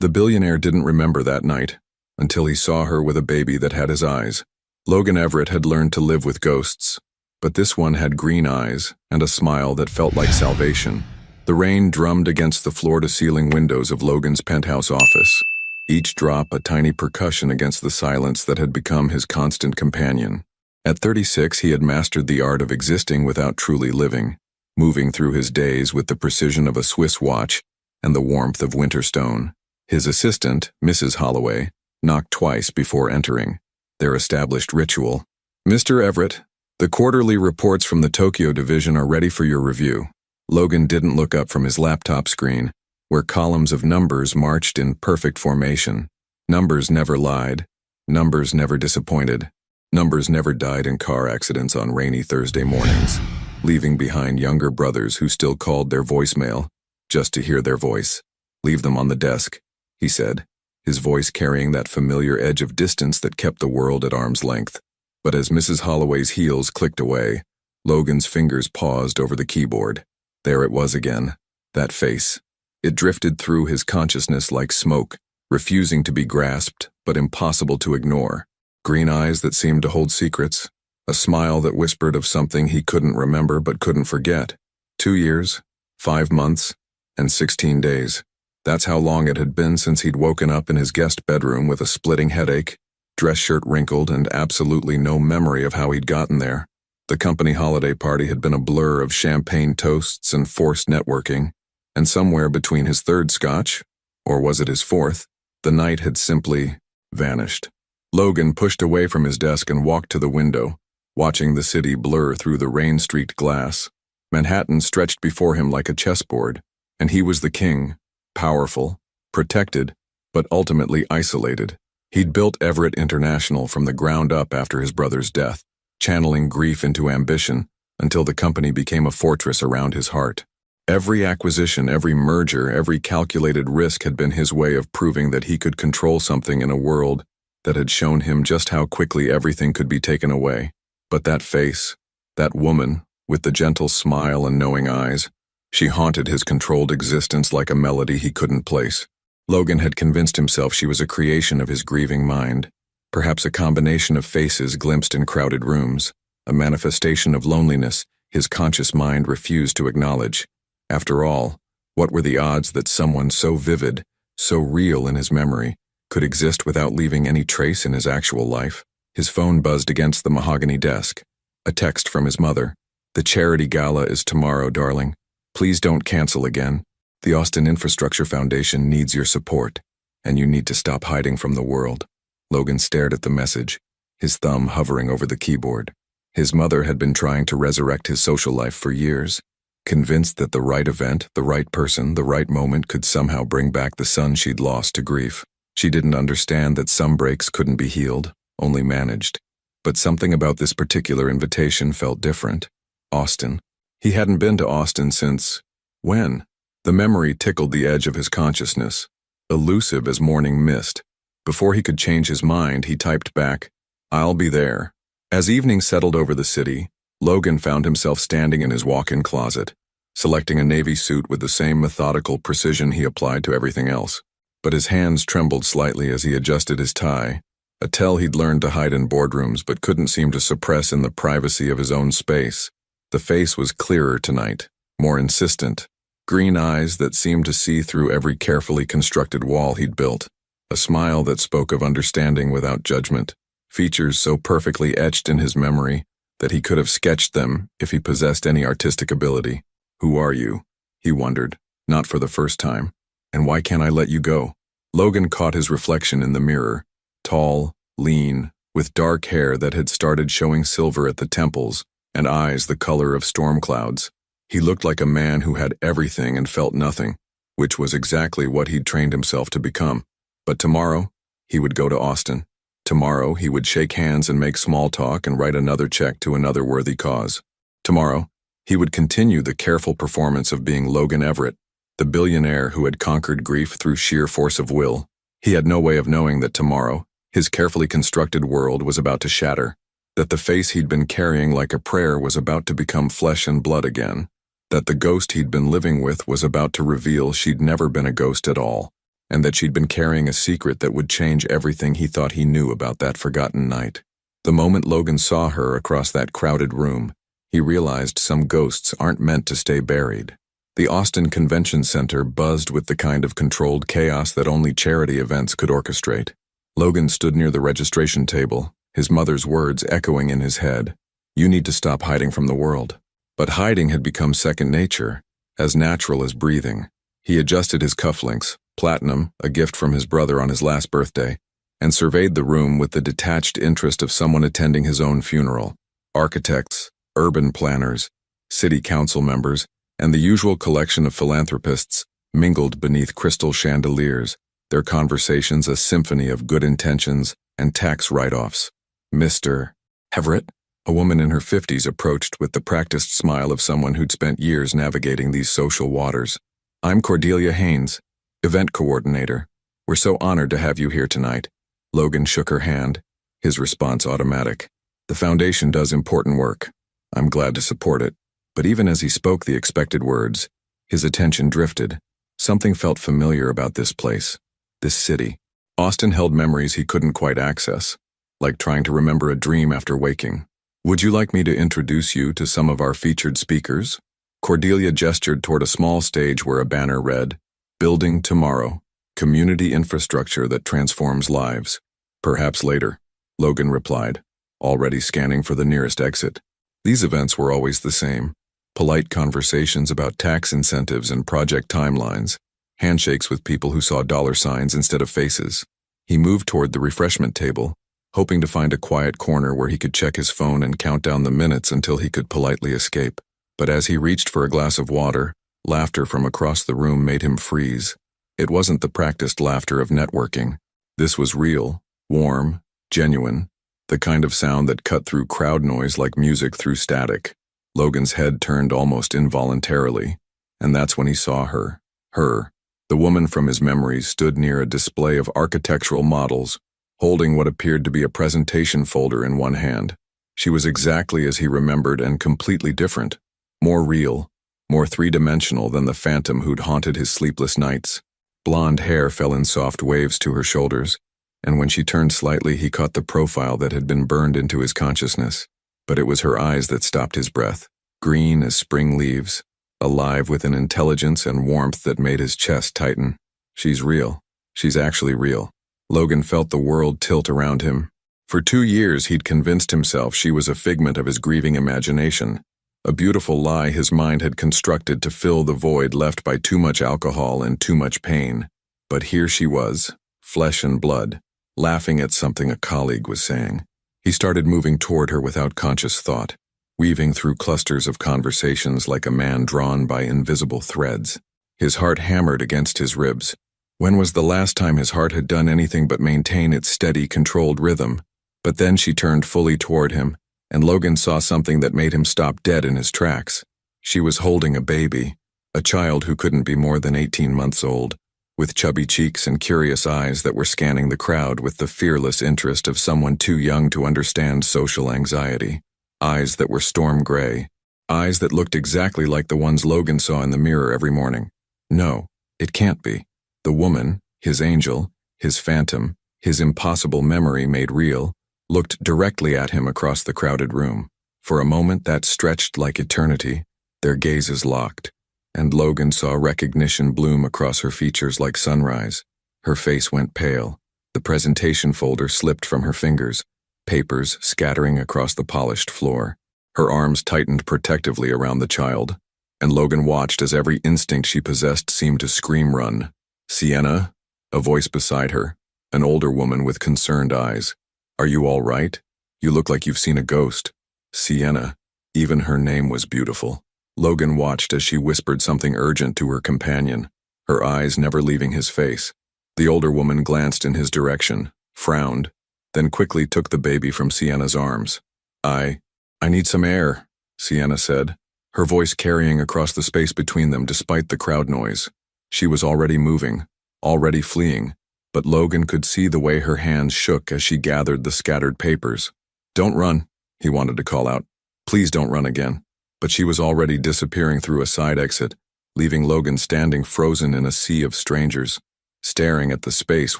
The billionaire didn't remember that night, until he saw her with a baby that had his eyes. Logan Everett had learned to live with ghosts, but this one had green eyes and a smile that felt like salvation. The rain drummed against the floor-to-ceiling windows of Logan's penthouse office, each drop a tiny percussion against the silence that had become his constant companion. At 36, he had mastered the art of existing without truly living, moving through his days with the precision of a Swiss watch and the warmth of winter stone. His assistant, Mrs. Holloway, knocked twice before entering, their established ritual. "Mr. Everett, the quarterly reports from the Tokyo division are ready for your review." Logan didn't look up from his laptop screen, where columns of numbers marched in perfect formation. Numbers never lied. Numbers never disappointed. Numbers never died in car accidents on rainy Thursday mornings, leaving behind younger brothers who still called their voicemail just to hear their voice. "Leave them on the desk," he said, his voice carrying that familiar edge of distance that kept the world at arm's length. But as Mrs. Holloway's heels clicked away, Logan's fingers paused over the keyboard. There it was again, that face. It drifted through his consciousness like smoke, refusing to be grasped but impossible to ignore. Green eyes that seemed to hold secrets, a smile that whispered of something he couldn't remember but couldn't forget. 2 years, 5 months, and 16 days. That's how long it had been since he'd woken up in his guest bedroom with a splitting headache, dress shirt wrinkled, and absolutely no memory of how he'd gotten there. The company holiday party had been a blur of champagne toasts and forced networking, and somewhere between his third scotch, or was it his fourth, the night had simply vanished. Logan pushed away from his desk and walked to the window, watching the city blur through the rain-streaked glass. Manhattan stretched before him like a chessboard, and he was the king, powerful, protected, but ultimately isolated. He'd built Everett International from the ground up after his brother's death, channeling grief into ambition until the company became a fortress around his heart. Every acquisition, every merger, every calculated risk had been his way of proving that he could control something in a world that had shown him just how quickly everything could be taken away. But that face, that woman, with the gentle smile and knowing eyes, she haunted his controlled existence like a melody he couldn't place. Logan had convinced himself she was a creation of his grieving mind, perhaps a combination of faces glimpsed in crowded rooms, a manifestation of loneliness his conscious mind refused to acknowledge. After all, what were the odds that someone so vivid, so real in his memory, could exist without leaving any trace in his actual life? His phone buzzed against the mahogany desk. A text from his mother. "The charity gala is tomorrow, darling. Please don't cancel again. The Austin Infrastructure Foundation needs your support, and you need to stop hiding from the world." Logan stared at the message, his thumb hovering over the keyboard. His mother had been trying to resurrect his social life for years, convinced that the right event, the right person, the right moment could somehow bring back the son she'd lost to grief. She didn't understand that some breaks couldn't be healed, only managed. But something about this particular invitation felt different. Austin. He hadn't been to Austin since... when? The memory tickled the edge of his consciousness, elusive as morning mist. Before he could change his mind, he typed back, "I'll be there." As evening settled over the city, Logan found himself standing in his walk-in closet, selecting a navy suit with the same methodical precision he applied to everything else. But his hands trembled slightly as he adjusted his tie, a tell he'd learned to hide in boardrooms but couldn't seem to suppress in the privacy of his own space. The face was clearer tonight, more insistent, green eyes that seemed to see through every carefully constructed wall he'd built, a smile that spoke of understanding without judgment, features so perfectly etched in his memory that he could have sketched them if he possessed any artistic ability. "Who are you?" he wondered, not for the first time. "And why can't I let you go?" Logan caught his reflection in the mirror, tall, lean, with dark hair that had started showing silver at the temples and eyes the color of storm clouds. He looked like a man who had everything and felt nothing, which was exactly what he'd trained himself to become. But tomorrow, he would go to Austin. Tomorrow, he would shake hands and make small talk and write another check to another worthy cause. Tomorrow, he would continue the careful performance of being Logan Everett, the billionaire who had conquered grief through sheer force of will. He had no way of knowing that tomorrow, his carefully constructed world was about to shatter, that the face he'd been carrying like a prayer was about to become flesh and blood again, that the ghost he'd been living with was about to reveal she'd never been a ghost at all. and that she'd been carrying a secret that would change everything he thought he knew about that forgotten night. The moment Logan saw her across that crowded room, he realized some ghosts aren't meant to stay buried. The Austin Convention Center buzzed with the kind of controlled chaos that only charity events could orchestrate. Logan stood near the registration table, his mother's words echoing in his head. "You need to stop hiding from the world." But hiding had become second nature, as natural as breathing. He adjusted his cufflinks, platinum, a gift from his brother on his last birthday, and surveyed the room with the detached interest of someone attending his own funeral. Architects, urban planners, city council members, and the usual collection of philanthropists mingled beneath crystal chandeliers, their conversations a symphony of good intentions and tax write-offs. "Mr. Everett?" A woman in her 50s approached with the practiced smile of someone who'd spent years navigating these social waters. "I'm Cordelia Haynes, event coordinator. We're so honored to have you here tonight." Logan shook her hand, his response automatic. "The foundation does important work. I'm glad to support it." But even as he spoke the expected words, his attention drifted. Something felt familiar about this place, this city. Austin held memories he couldn't quite access, like trying to remember a dream after waking. "Would you like me to introduce you to some of our featured speakers?" Cordelia gestured toward a small stage where a banner read, "Building Tomorrow, Community Infrastructure that Transforms Lives." "Perhaps later," Logan replied, already scanning for the nearest exit. These events were always the same. Polite conversations about tax incentives and project timelines, handshakes with people who saw dollar signs instead of faces. He moved toward the refreshment table, hoping to find a quiet corner where he could check his phone and count down the minutes until he could politely escape. But as he reached for a glass of water, laughter from across the room made him freeze. It wasn't the practiced laughter of networking. This was real, warm, genuine, the kind of sound that cut through crowd noise like music through static. Logan's head turned almost involuntarily, and that's when he saw her. Her, the woman from his memories, stood near a display of architectural models, holding what appeared to be a presentation folder in one hand. She was exactly as he remembered and completely different. More real, more three-dimensional than the phantom who'd haunted his sleepless nights. Blonde hair fell in soft waves to her shoulders, and when she turned slightly he caught the profile that had been burned into his consciousness. But it was her eyes that stopped his breath, green as spring leaves, alive with an intelligence and warmth that made his chest tighten. She's real. She's actually real. Logan felt the world tilt around him. For 2 years he'd convinced himself she was a figment of his grieving imagination, a beautiful lie his mind had constructed to fill the void left by too much alcohol and too much pain. But here she was, flesh and blood, laughing at something a colleague was saying. He started moving toward her without conscious thought, weaving through clusters of conversations like a man drawn by invisible threads. His heart hammered against his ribs. When was the last time his heart had done anything but maintain its steady, controlled rhythm? But then she turned fully toward him, and Logan saw something that made him stop dead in his tracks. She was holding a baby, a child who couldn't be more than 18 months old, with chubby cheeks and curious eyes that were scanning the crowd with the fearless interest of someone too young to understand social anxiety. Eyes that were storm gray, eyes that looked exactly like the ones Logan saw in the mirror every morning. No, it can't be. The woman, his angel, his phantom, his impossible memory made real, looked directly at him across the crowded room. For a moment that stretched like eternity, their gazes locked, and Logan saw recognition bloom across her features like sunrise. Her face went pale. The presentation folder slipped from her fingers, papers scattering across the polished floor. Her arms tightened protectively around the child, and Logan watched as every instinct she possessed seemed to scream run. "Sienna?" A voice beside her, an older woman with concerned eyes. "Are you all right? You look like you've seen a ghost." Sienna. Even her name was beautiful. Logan watched as she whispered something urgent to her companion, her eyes never leaving his face. The older woman glanced in his direction, frowned, then quickly took the baby from Sienna's arms. I need some air," Sienna said, her voice carrying across the space between them despite the crowd noise. She was already moving, already fleeing, but Logan could see the way her hands shook as she gathered the scattered papers. "Don't run," he wanted to call out. "Please don't run again." But she was already disappearing through a side exit, leaving Logan standing frozen in a sea of strangers. staring at the space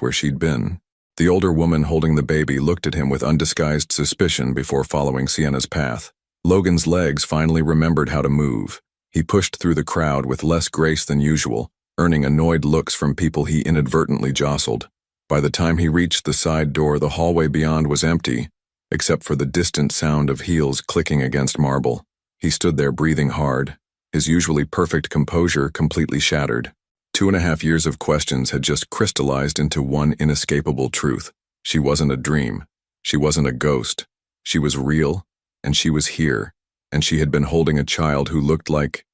where she'd been. The older woman holding the baby looked at him with undisguised suspicion before following Sienna's path. Logan's legs finally remembered how to move. He pushed through the crowd with less grace than usual, earning annoyed looks from people he inadvertently jostled. By the time he reached the side door, the hallway beyond was empty, except for the distant sound of heels clicking against marble. He stood there breathing hard, his usually perfect composure completely shattered. 2.5 years of questions had just crystallized into one inescapable truth. She wasn't a dream. She wasn't a ghost. She was real, and she was here, and she had been holding a child who looked like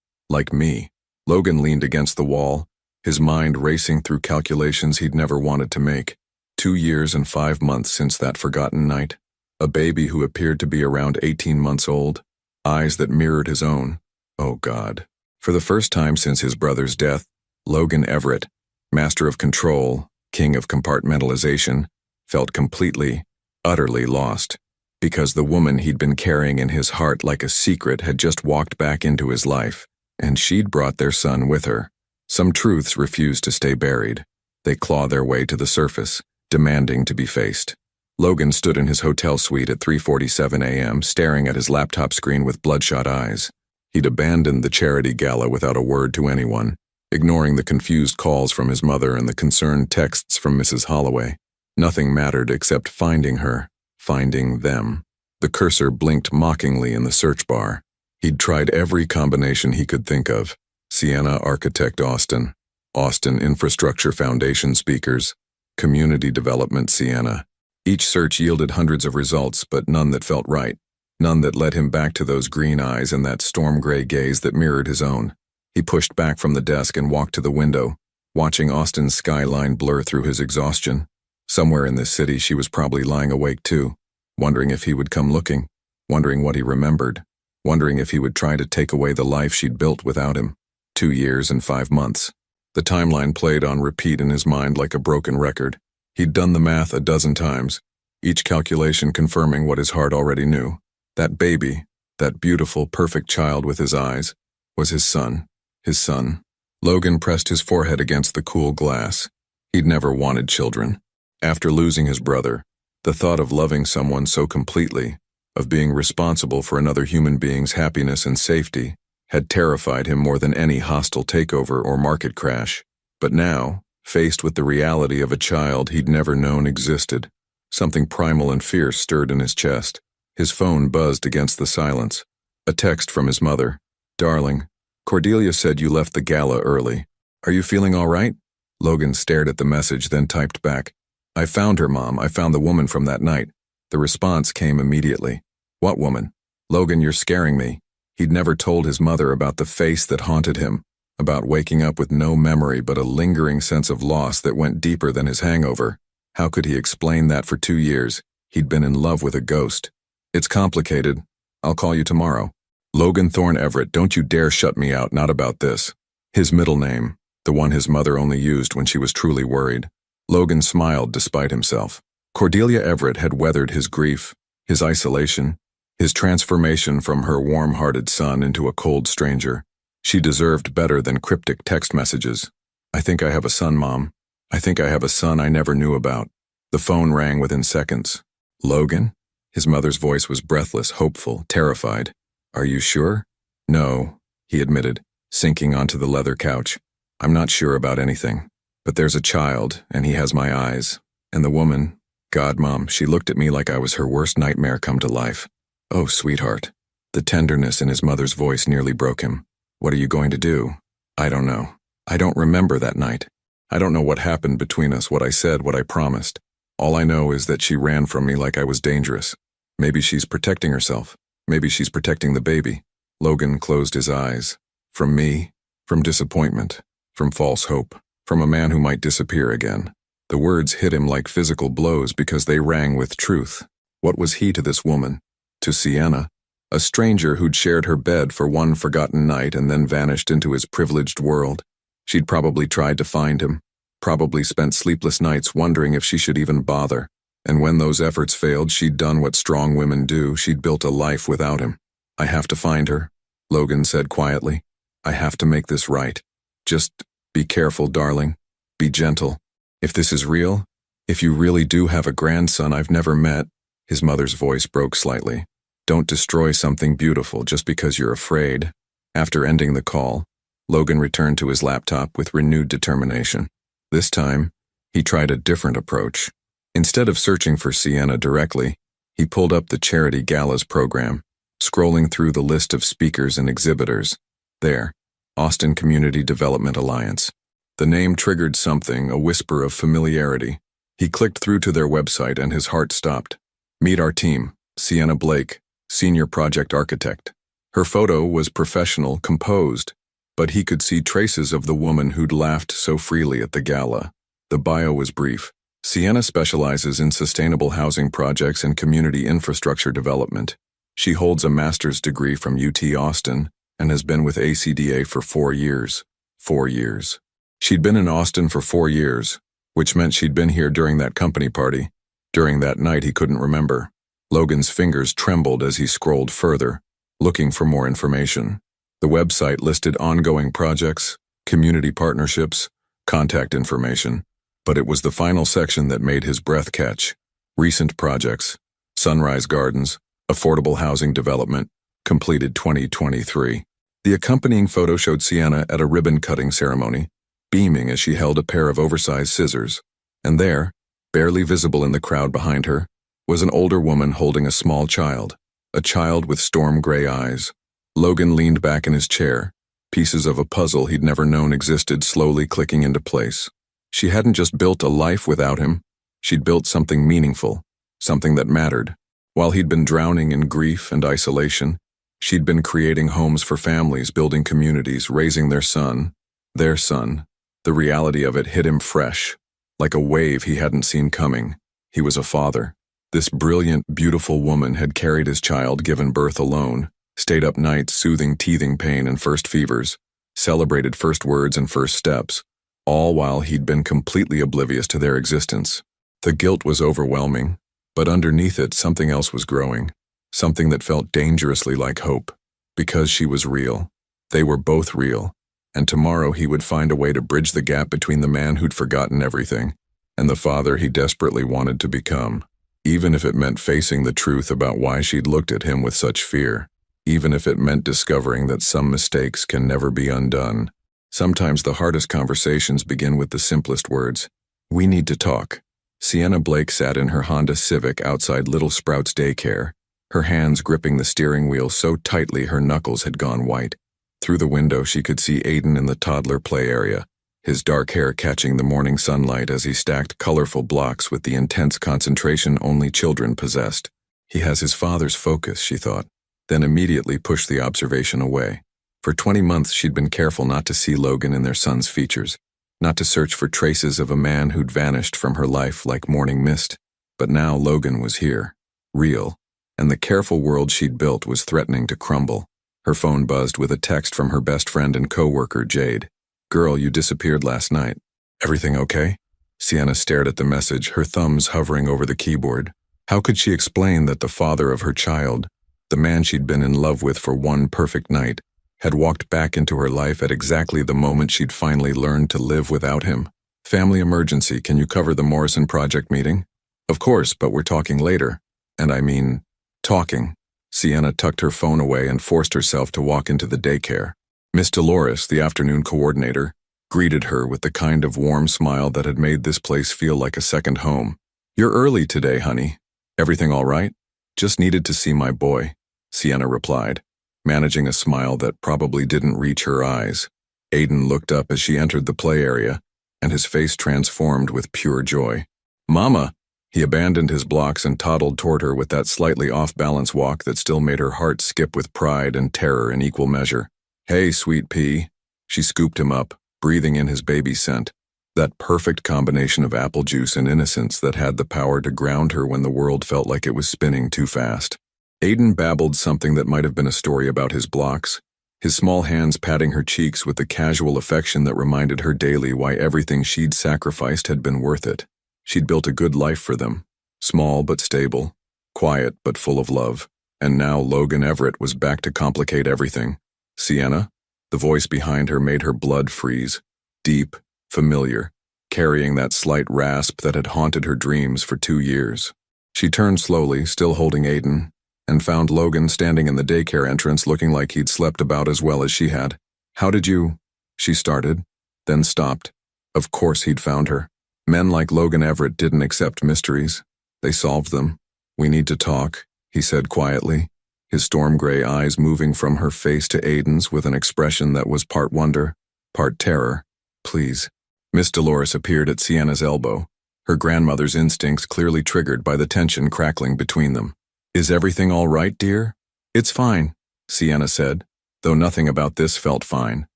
me. Logan leaned against the wall, his mind racing through calculations he'd never wanted to make. 2 years and 5 months since that forgotten night. A baby who appeared to be around 18 months old, eyes that mirrored his own. Oh God. For the first time since his brother's death, Logan Everett, master of control, king of compartmentalization, felt completely, utterly lost, because the woman he'd been carrying in his heart like a secret had just walked back into his life, and she'd brought their son with her. Some truths refused to stay buried. They claw their way to the surface, demanding to be faced. Logan stood in his hotel suite at 3:47 a.m., staring at his laptop screen with bloodshot eyes. He'd abandoned the charity gala without a word to anyone, ignoring the confused calls from his mother and the concerned texts from Mrs. Holloway. Nothing mattered except finding her, finding them. The cursor blinked mockingly in the search bar. He'd tried every combination he could think of. Sienna Architect Austin, Austin Infrastructure Foundation Speakers, Community Development Sienna. Each search yielded hundreds of results, but none that felt right. None that led him back to those green eyes and that storm-gray gaze that mirrored his own. He pushed back from the desk and walked to the window, watching Austin's skyline blur through his exhaustion. Somewhere in this city she was probably lying awake too, wondering if he would come looking, wondering what he remembered, wondering if he would try to take away the life she'd built without him. 2 years and 5 months. The timeline played on repeat in his mind like a broken record. He'd done the math a dozen times, each calculation confirming what his heart already knew. That baby, that beautiful, perfect child with his eyes, was his son. His son. Logan pressed his forehead against the cool glass. He'd never wanted children. After losing his brother, the thought of loving someone so completely, of being responsible for another human being's happiness and safety, had terrified him more than any hostile takeover or market crash. But now, faced with the reality of a child he'd never known existed, something primal and fierce stirred in his chest. His phone buzzed against the silence. A text from his mother. "Darling, Cordelia said you left the gala early. Are you feeling all right?" Logan stared at the message, then typed back, "I found her, Mom. I found the woman from that night." The response came immediately. "What woman?" "Logan, you're scaring me." He'd never told his mother about the face that haunted him, about waking up with no memory but a lingering sense of loss that went deeper than his hangover. How could he explain that for 2 years? He'd been in love with a ghost. "It's complicated. I'll call you tomorrow." Logan Thorne Everett, don't you dare shut me out, not about this. His middle name, the one his mother only used when she was truly worried. Logan smiled despite himself. Cordelia Everett had weathered his grief, his isolation, his transformation from her warm-hearted son into a cold stranger. She deserved better than cryptic text messages. "I think I have a son, Mom. I think I have a son I never knew about." The phone rang within seconds. "Logan?" His mother's voice was breathless, hopeful, terrified. "Are you sure?" "No," he admitted, sinking onto the leather couch. "I'm not sure about anything. But there's a child, and he has my eyes. And the woman, God, Mom, she looked at me like I was her worst nightmare come to life." "Oh, sweetheart." The tenderness in his mother's voice nearly broke him. "What are you going to do?" "I don't know. I don't remember that night. I don't know what happened between us, what I said, what I promised. All I know is that she ran from me like I was dangerous. Maybe she's protecting herself. Maybe she's protecting the baby." Logan closed his eyes. From me, from disappointment, from false hope, from a man who might disappear again. The words hit him like physical blows because they rang with truth. What was he to this woman? To Sienna? A stranger who'd shared her bed for one forgotten night and then vanished into his privileged world. She'd probably tried to find him, probably spent sleepless nights wondering if she should even bother. And when those efforts failed, she'd done what strong women do. She'd built a life without him. "I have to find her," Logan said quietly. "I have to make this right. Just be careful, darling. Be gentle." If this is real, if you really do have a grandson I've never met, his mother's voice broke slightly. Don't destroy something beautiful just because you're afraid. After ending the call, Logan returned to his laptop with renewed determination. This time, he tried a different approach. Instead of searching for Sienna directly, he pulled up the Charity Galas program, scrolling through the list of speakers and exhibitors. There, Austin Community Development Alliance. The name triggered something, a whisper of familiarity. He clicked through to their website and his heart stopped. Meet our team, Sienna Blake, Senior Project Architect. Her photo was professional, composed, but he could see traces of the woman who'd laughed so freely at the gala. The bio was brief. Sienna specializes in sustainable housing projects and community infrastructure development. She holds a master's degree from UT Austin and has been with ACDA for 4 years. 4 years. She'd been in Austin for 4 years, which meant she'd been here during that company party. During that night he couldn't remember. Logan's fingers trembled as he scrolled further, looking for more information. The website listed ongoing projects, community partnerships, contact information, but it was the final section that made his breath catch. Recent projects, Sunrise Gardens, affordable housing development, completed 2023. The accompanying photo showed Sienna at a ribbon-cutting ceremony, beaming as she held a pair of oversized scissors. And there, barely visible in the crowd behind her, was an older woman holding a small child, a child with storm-gray eyes. Logan leaned back in his chair, pieces of a puzzle he'd never known existed slowly clicking into place. She hadn't just built a life without him, she'd built something meaningful, something that mattered. While he'd been drowning in grief and isolation, she'd been creating homes for families, building communities, raising their son. Their son. The reality of it hit him fresh, like a wave he hadn't seen coming. He was a father. This brilliant, beautiful woman had carried his child, given birth alone, stayed up nights soothing teething pain and first fevers, celebrated first words and first steps, all while he'd been completely oblivious to their existence. The guilt was overwhelming, but underneath it something else was growing, something that felt dangerously like hope. Because she was real. They were both real, and tomorrow he would find a way to bridge the gap between the man who'd forgotten everything and the father he desperately wanted to become. Even if it meant facing the truth about why she'd looked at him with such fear. Even if it meant discovering that some mistakes can never be undone. Sometimes the hardest conversations begin with the simplest words. We need to talk. Sienna Blake sat in her Honda Civic outside Little Sprouts daycare, her hands gripping the steering wheel so tightly her knuckles had gone white. Through the window she could see Aiden in the toddler play area, his dark hair catching the morning sunlight as he stacked colorful blocks with the intense concentration only children possessed. He has his father's focus, she thought, then immediately pushed the observation away. For 20 months she'd been careful not to see Logan in their son's features, not to search for traces of a man who'd vanished from her life like morning mist. But now Logan was here, real, and the careful world she'd built was threatening to crumble. Her phone buzzed with a text from her best friend and co-worker, Jade. Girl, you disappeared last night. Everything okay? Sienna stared at the message, her thumbs hovering over the keyboard. How could she explain that the father of her child, the man she'd been in love with for one perfect night, had walked back into her life at exactly the moment she'd finally learned to live without him? Family emergency, can you cover the Morrison Project meeting? Of course, but we're talking later. And I mean, talking. Sienna tucked her phone away and forced herself to walk into the daycare. Miss Dolores, the afternoon coordinator, greeted her with the kind of warm smile that had made this place feel like a second home. You're early today, honey. Everything all right? Just needed to see my boy, Sienna replied, managing a smile that probably didn't reach her eyes. Aiden looked up as she entered the play area, and his face transformed with pure joy. Mama! He abandoned his blocks and toddled toward her with that slightly off-balance walk that still made her heart skip with pride and terror in equal measure. Hey, sweet pea. She scooped him up, breathing in his baby scent, that perfect combination of apple juice and innocence that had the power to ground her when the world felt like it was spinning too fast. Aiden babbled something that might have been a story about his blocks, his small hands patting her cheeks with the casual affection that reminded her daily why everything she'd sacrificed had been worth it. She'd built a good life for them, small but stable, quiet but full of love, and now Logan Everett was back to complicate everything. Sienna? The voice behind her made her blood freeze. Deep, familiar. carrying that slight rasp that had haunted her dreams for 2 years. She turned slowly, still holding Aiden, and found Logan standing in the daycare entrance looking like he'd slept about as well as she had. "How did you—" she started, then stopped. Of course he'd found her. Men like Logan Everett didn't accept mysteries. They solved them. "We need to talk," he said quietly, his storm gray eyes moving from her face to Aiden's with an expression that was part wonder, part terror. "Please." Miss Dolores appeared at Sienna's elbow, her grandmother's instincts clearly triggered by the tension crackling between them. "Is everything all right, dear?" "It's fine," Sienna said, though nothing about this felt fine.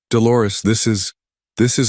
"Dolores, this is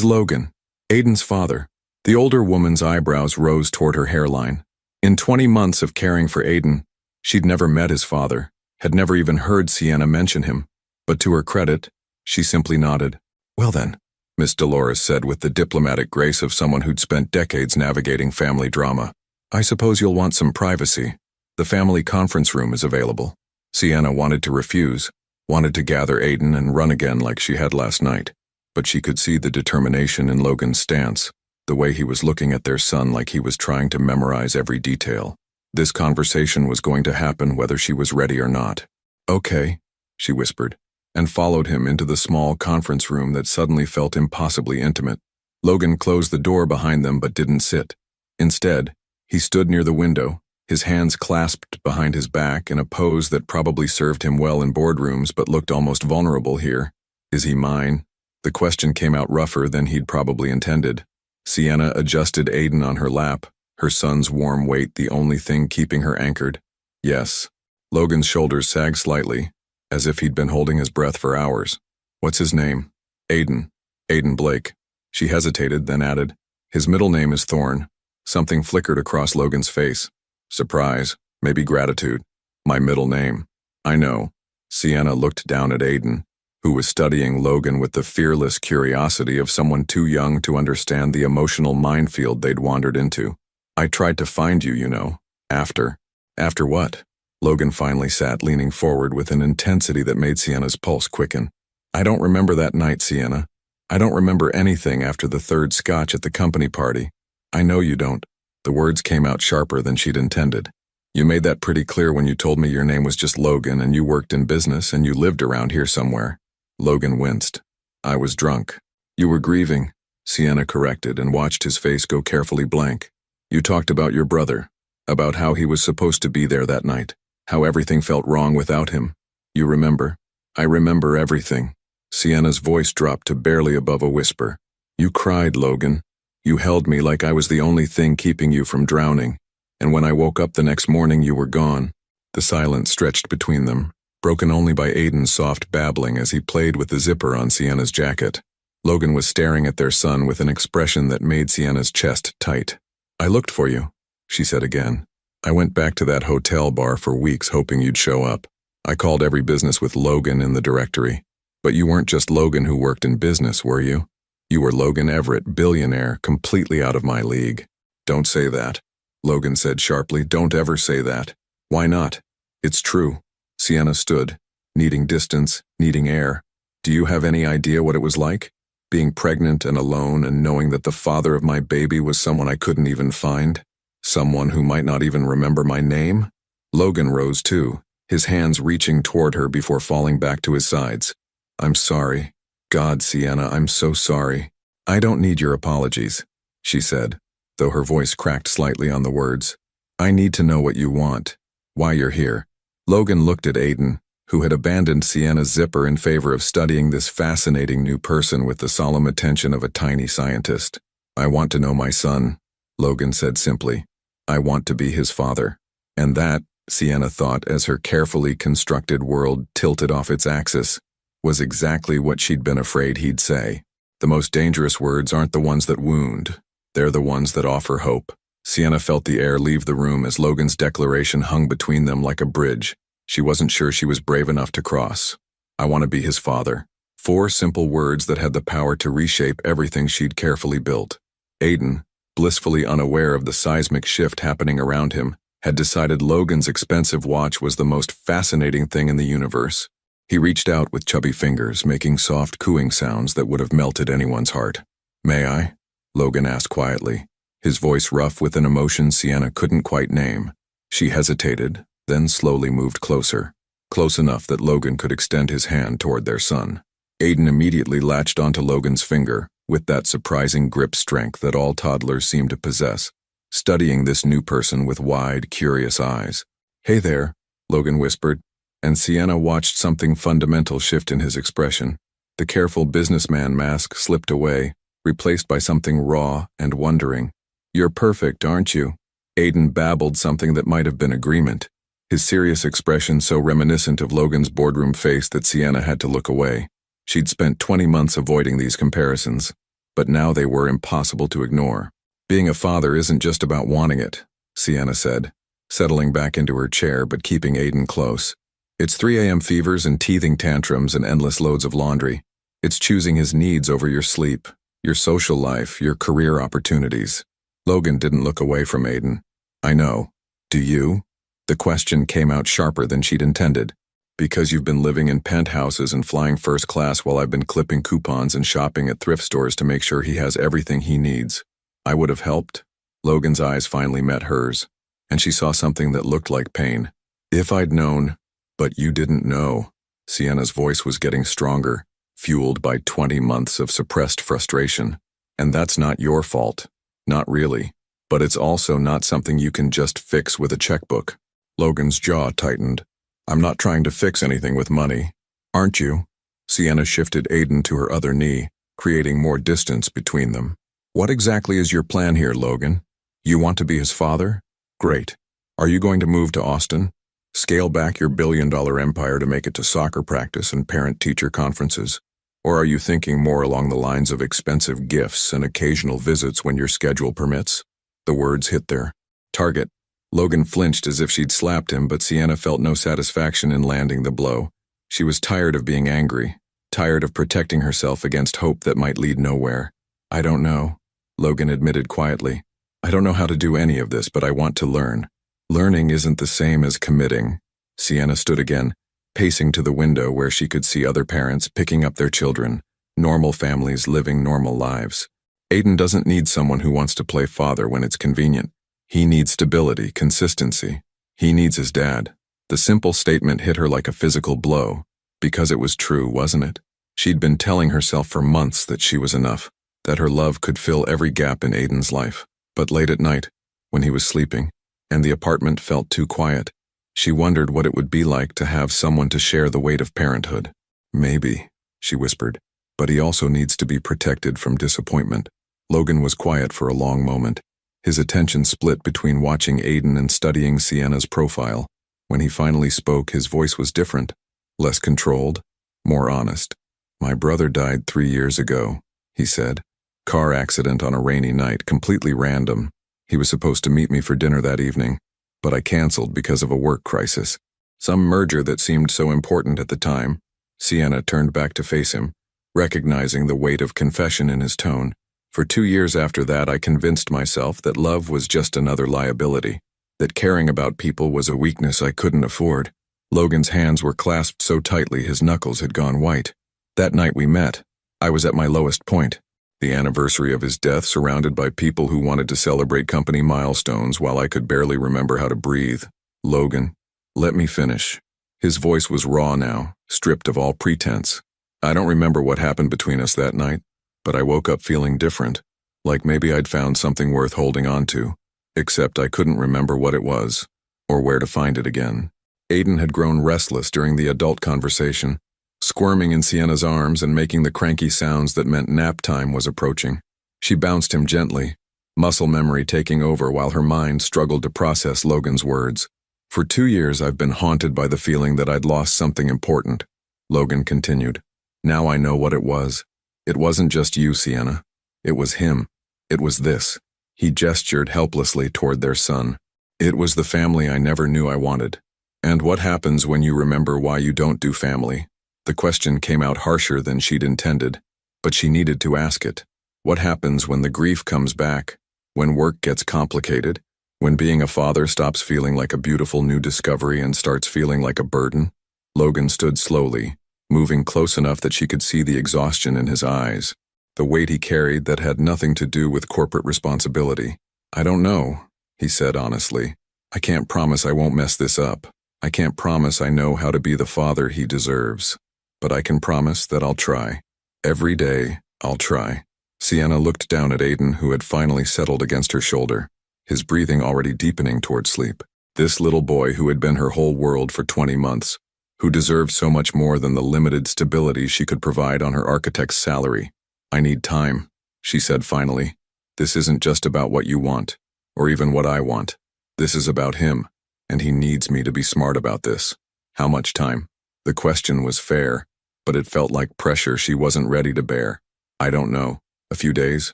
Logan, Aiden's father." The older woman's eyebrows rose toward her hairline. In 20 months of caring for Aiden, she'd never met his father, had never even heard Sienna mention him, but to her credit, she simply nodded. "Well then," Miss Dolores said with the diplomatic grace of someone who'd spent decades navigating family drama, "I suppose you'll want some privacy. The family conference room is available." Sienna wanted to refuse, wanted to gather Aiden and run again like she had last night, but she could see the determination in Logan's stance, the way he was looking at their son like he was trying to memorize every detail. This conversation was going to happen whether she was ready or not. "Okay," she whispered, and followed him into the small conference room that suddenly felt impossibly intimate. Logan closed the door behind them but didn't sit. Instead, he stood near the window, his hands clasped behind his back in a pose that probably served him well in boardrooms but looked almost vulnerable here. "Is he mine?" The question came out rougher than he'd probably intended. Sienna adjusted Aiden on her lap, her son's warm weight the only thing keeping her anchored. "Yes." Logan's shoulders sagged slightly, as if he'd been holding his breath for hours. "What's his name?" "Aiden. Aiden Blake." She hesitated, then added, "His middle name is Thorne." Something flickered across Logan's face. Surprise, maybe gratitude. "My middle name." "I know." Sienna looked down at Aiden, who was studying Logan with the fearless curiosity of someone too young to understand the emotional minefield they'd wandered into. "I tried to find you, you know. After." "After what?" Logan finally sat, leaning forward with an intensity that made Sienna's pulse quicken. "I don't remember that night, Sienna. I don't remember anything after the third scotch at the company party. I know you don't." The words came out sharper than she'd intended. "You made that pretty clear when you told me your name was just Logan and you worked in business and you lived around here somewhere." Logan winced. "I was drunk." "You were grieving," Sienna corrected and watched his face go carefully blank. "You talked about your brother, about how he was supposed to be there that night, how everything felt wrong without him. You remember?" "I remember everything." Sienna's voice dropped to barely above a whisper. "You cried, Logan. You held me like I was the only thing keeping you from drowning, and when I woke up the next morning you were gone." The silence stretched between them, broken only by Aiden's soft babbling as he played with the zipper on Sienna's jacket. Logan was staring at their son with an expression that made Sienna's chest tight. "I looked for you," she said again. "I went back to that hotel bar for weeks hoping you'd show up. I called every business with Logan in the directory. But you weren't just Logan who worked in business, were you? You were Logan Everett, billionaire, completely out of my league." "Don't say that," Logan said sharply. "Don't ever say that." "Why not? It's true." Sienna stood, needing distance, needing air. "Do you have any idea what it was like? Being pregnant and alone and knowing that the father of my baby was someone I couldn't even find? Someone who might not even remember my name?" Logan rose too, his hands reaching toward her before falling back to his sides. "I'm sorry. God, Sienna, I'm so sorry." "I don't need your apologies," she said, though her voice cracked slightly on the words. "I need to know what you want, why you're here." Logan looked at Aiden, who had abandoned Sienna's zipper in favor of studying this fascinating new person with the solemn attention of a tiny scientist. "I want to know my son," Logan said simply. "I want to be his father." And that, Sienna thought as her carefully constructed world tilted off its axis, was exactly what she'd been afraid he'd say. The most dangerous words aren't the ones that wound. They're the ones that offer hope. Sienna felt the air leave the room as Logan's declaration hung between them like a bridge. She wasn't sure she was brave enough to cross. "I want to be his father." 4 simple words that had the power to reshape everything she'd carefully built. Aiden, blissfully unaware of the seismic shift happening around him, had decided Logan's expensive watch was the most fascinating thing in the universe. He reached out with chubby fingers, making soft cooing sounds that would have melted anyone's heart. "May I?" Logan asked quietly, his voice rough with an emotion Sienna couldn't quite name. She hesitated, then slowly moved closer, close enough that Logan could extend his hand toward their son. Aiden immediately latched onto Logan's finger, with that surprising grip strength that all toddlers seem to possess, studying this new person with wide, curious eyes. "Hey there," Logan whispered, and Sienna watched something fundamental shift in his expression. The careful businessman mask slipped away, replaced by something raw and wondering. "You're perfect, aren't you?" Aiden babbled something that might have been agreement, his serious expression so reminiscent of Logan's boardroom face that Sienna had to look away. She'd spent 20 months avoiding these comparisons, but now they were impossible to ignore. "Being a father isn't just about wanting it," Sienna said, settling back into her chair but keeping Aiden close. "It's 3 a.m. fevers and teething tantrums and endless loads of laundry. It's choosing his needs over your sleep, your social life, your career opportunities." Logan didn't look away from Aiden. "I know. Do you?" The question came out sharper than she'd intended. "Because you've been living in penthouses and flying first class while I've been clipping coupons and shopping at thrift stores to make sure he has everything he needs. I would have helped?" Logan's eyes finally met hers, and she saw something that looked like pain. "If I'd known, but you didn't know." Sienna's voice was getting stronger, fueled by 20 months of suppressed frustration. "And that's not your fault. Not really. But it's also not something you can just fix with a checkbook." Logan's jaw tightened. "I'm not trying to fix anything with money. Aren't you?" Sienna shifted Aiden to her other knee, creating more distance between them. "What exactly is your plan here, Logan? You want to be his father? Great. Are you going to move to Austin? Scale back your billion-dollar empire to make it to soccer practice and parent-teacher conferences? Or are you thinking more along the lines of expensive gifts and occasional visits when your schedule permits?" The words hit their target. Logan flinched as if she'd slapped him, but Sienna felt no satisfaction in landing the blow. She was tired of being angry, tired of protecting herself against hope that might lead nowhere. "I don't know," Logan admitted quietly. "I don't know how to do any of this, but I want to learn." "Learning isn't the same as committing." Sienna stood again, pacing to the window where she could see other parents picking up their children, normal families living normal lives. Aiden doesn't need someone who wants to play father when it's convenient. He needs stability, consistency. He needs his dad. The simple statement hit her like a physical blow, because it was true, wasn't it? She'd been telling herself for months that she was enough, that her love could fill every gap in Aiden's life. But late at night, when he was sleeping, and the apartment felt too quiet, she wondered what it would be like to have someone to share the weight of parenthood. "Maybe," she whispered, "but he also needs to be protected from disappointment." Logan was quiet for a long moment, his attention split between watching Aiden and studying Sienna's profile. When he finally spoke, his voice was different, less controlled, more honest. "My brother died 3 years ago," he said. "Car accident on a rainy night, completely random. He was supposed to meet me for dinner that evening, but I canceled because of a work crisis. Some merger that seemed so important at the time." Sienna turned back to face him, recognizing the weight of confession in his tone. "For 2 years after that, I convinced myself that love was just another liability, that caring about people was a weakness I couldn't afford." Logan's hands were clasped so tightly his knuckles had gone white. "That night we met, I was at my lowest point. The anniversary of his death, surrounded by people who wanted to celebrate company milestones while I could barely remember how to breathe. Logan, let me finish." His voice was raw now, stripped of all pretense. "I don't remember what happened between us that night, but I woke up feeling different, like maybe I'd found something worth holding on to, except I couldn't remember what it was, or where to find it again." Aiden had grown restless during the adult conversation, squirming in Sienna's arms and making the cranky sounds that meant nap time was approaching. She bounced him gently, muscle memory taking over while her mind struggled to process Logan's words. "For 2 years I've been haunted by the feeling that I'd lost something important," Logan continued. "Now I know what it was. It wasn't just you, Sienna. It was him. It was this." He gestured helplessly toward their son. "It was the family I never knew I wanted." "And what happens when you remember why you don't do family?" The question came out harsher than she'd intended, but she needed to ask it. What happens when the grief comes back, when work gets complicated, when being a father stops feeling like a beautiful new discovery and starts feeling like a burden? Logan stood slowly, moving close enough that she could see the exhaustion in his eyes. the weight he carried that had nothing to do with corporate responsibility. "I don't know," he said honestly. "I can't promise I won't mess this up. I can't promise I know how to be the father he deserves. But I can promise that I'll try. Every day, I'll try." Sienna looked down at Aiden, who had finally settled against her shoulder, his breathing already deepening toward sleep. This little boy who had been her whole world for 20 months, who deserved so much more than the limited stability she could provide on her architect's salary. "I need time," she said finally. "This isn't just about what you want, or even what I want. This is about him, and he needs me to be smart about this." How much time? The question was fair, but it felt like pressure she wasn't ready to bear. "I don't know. A few days?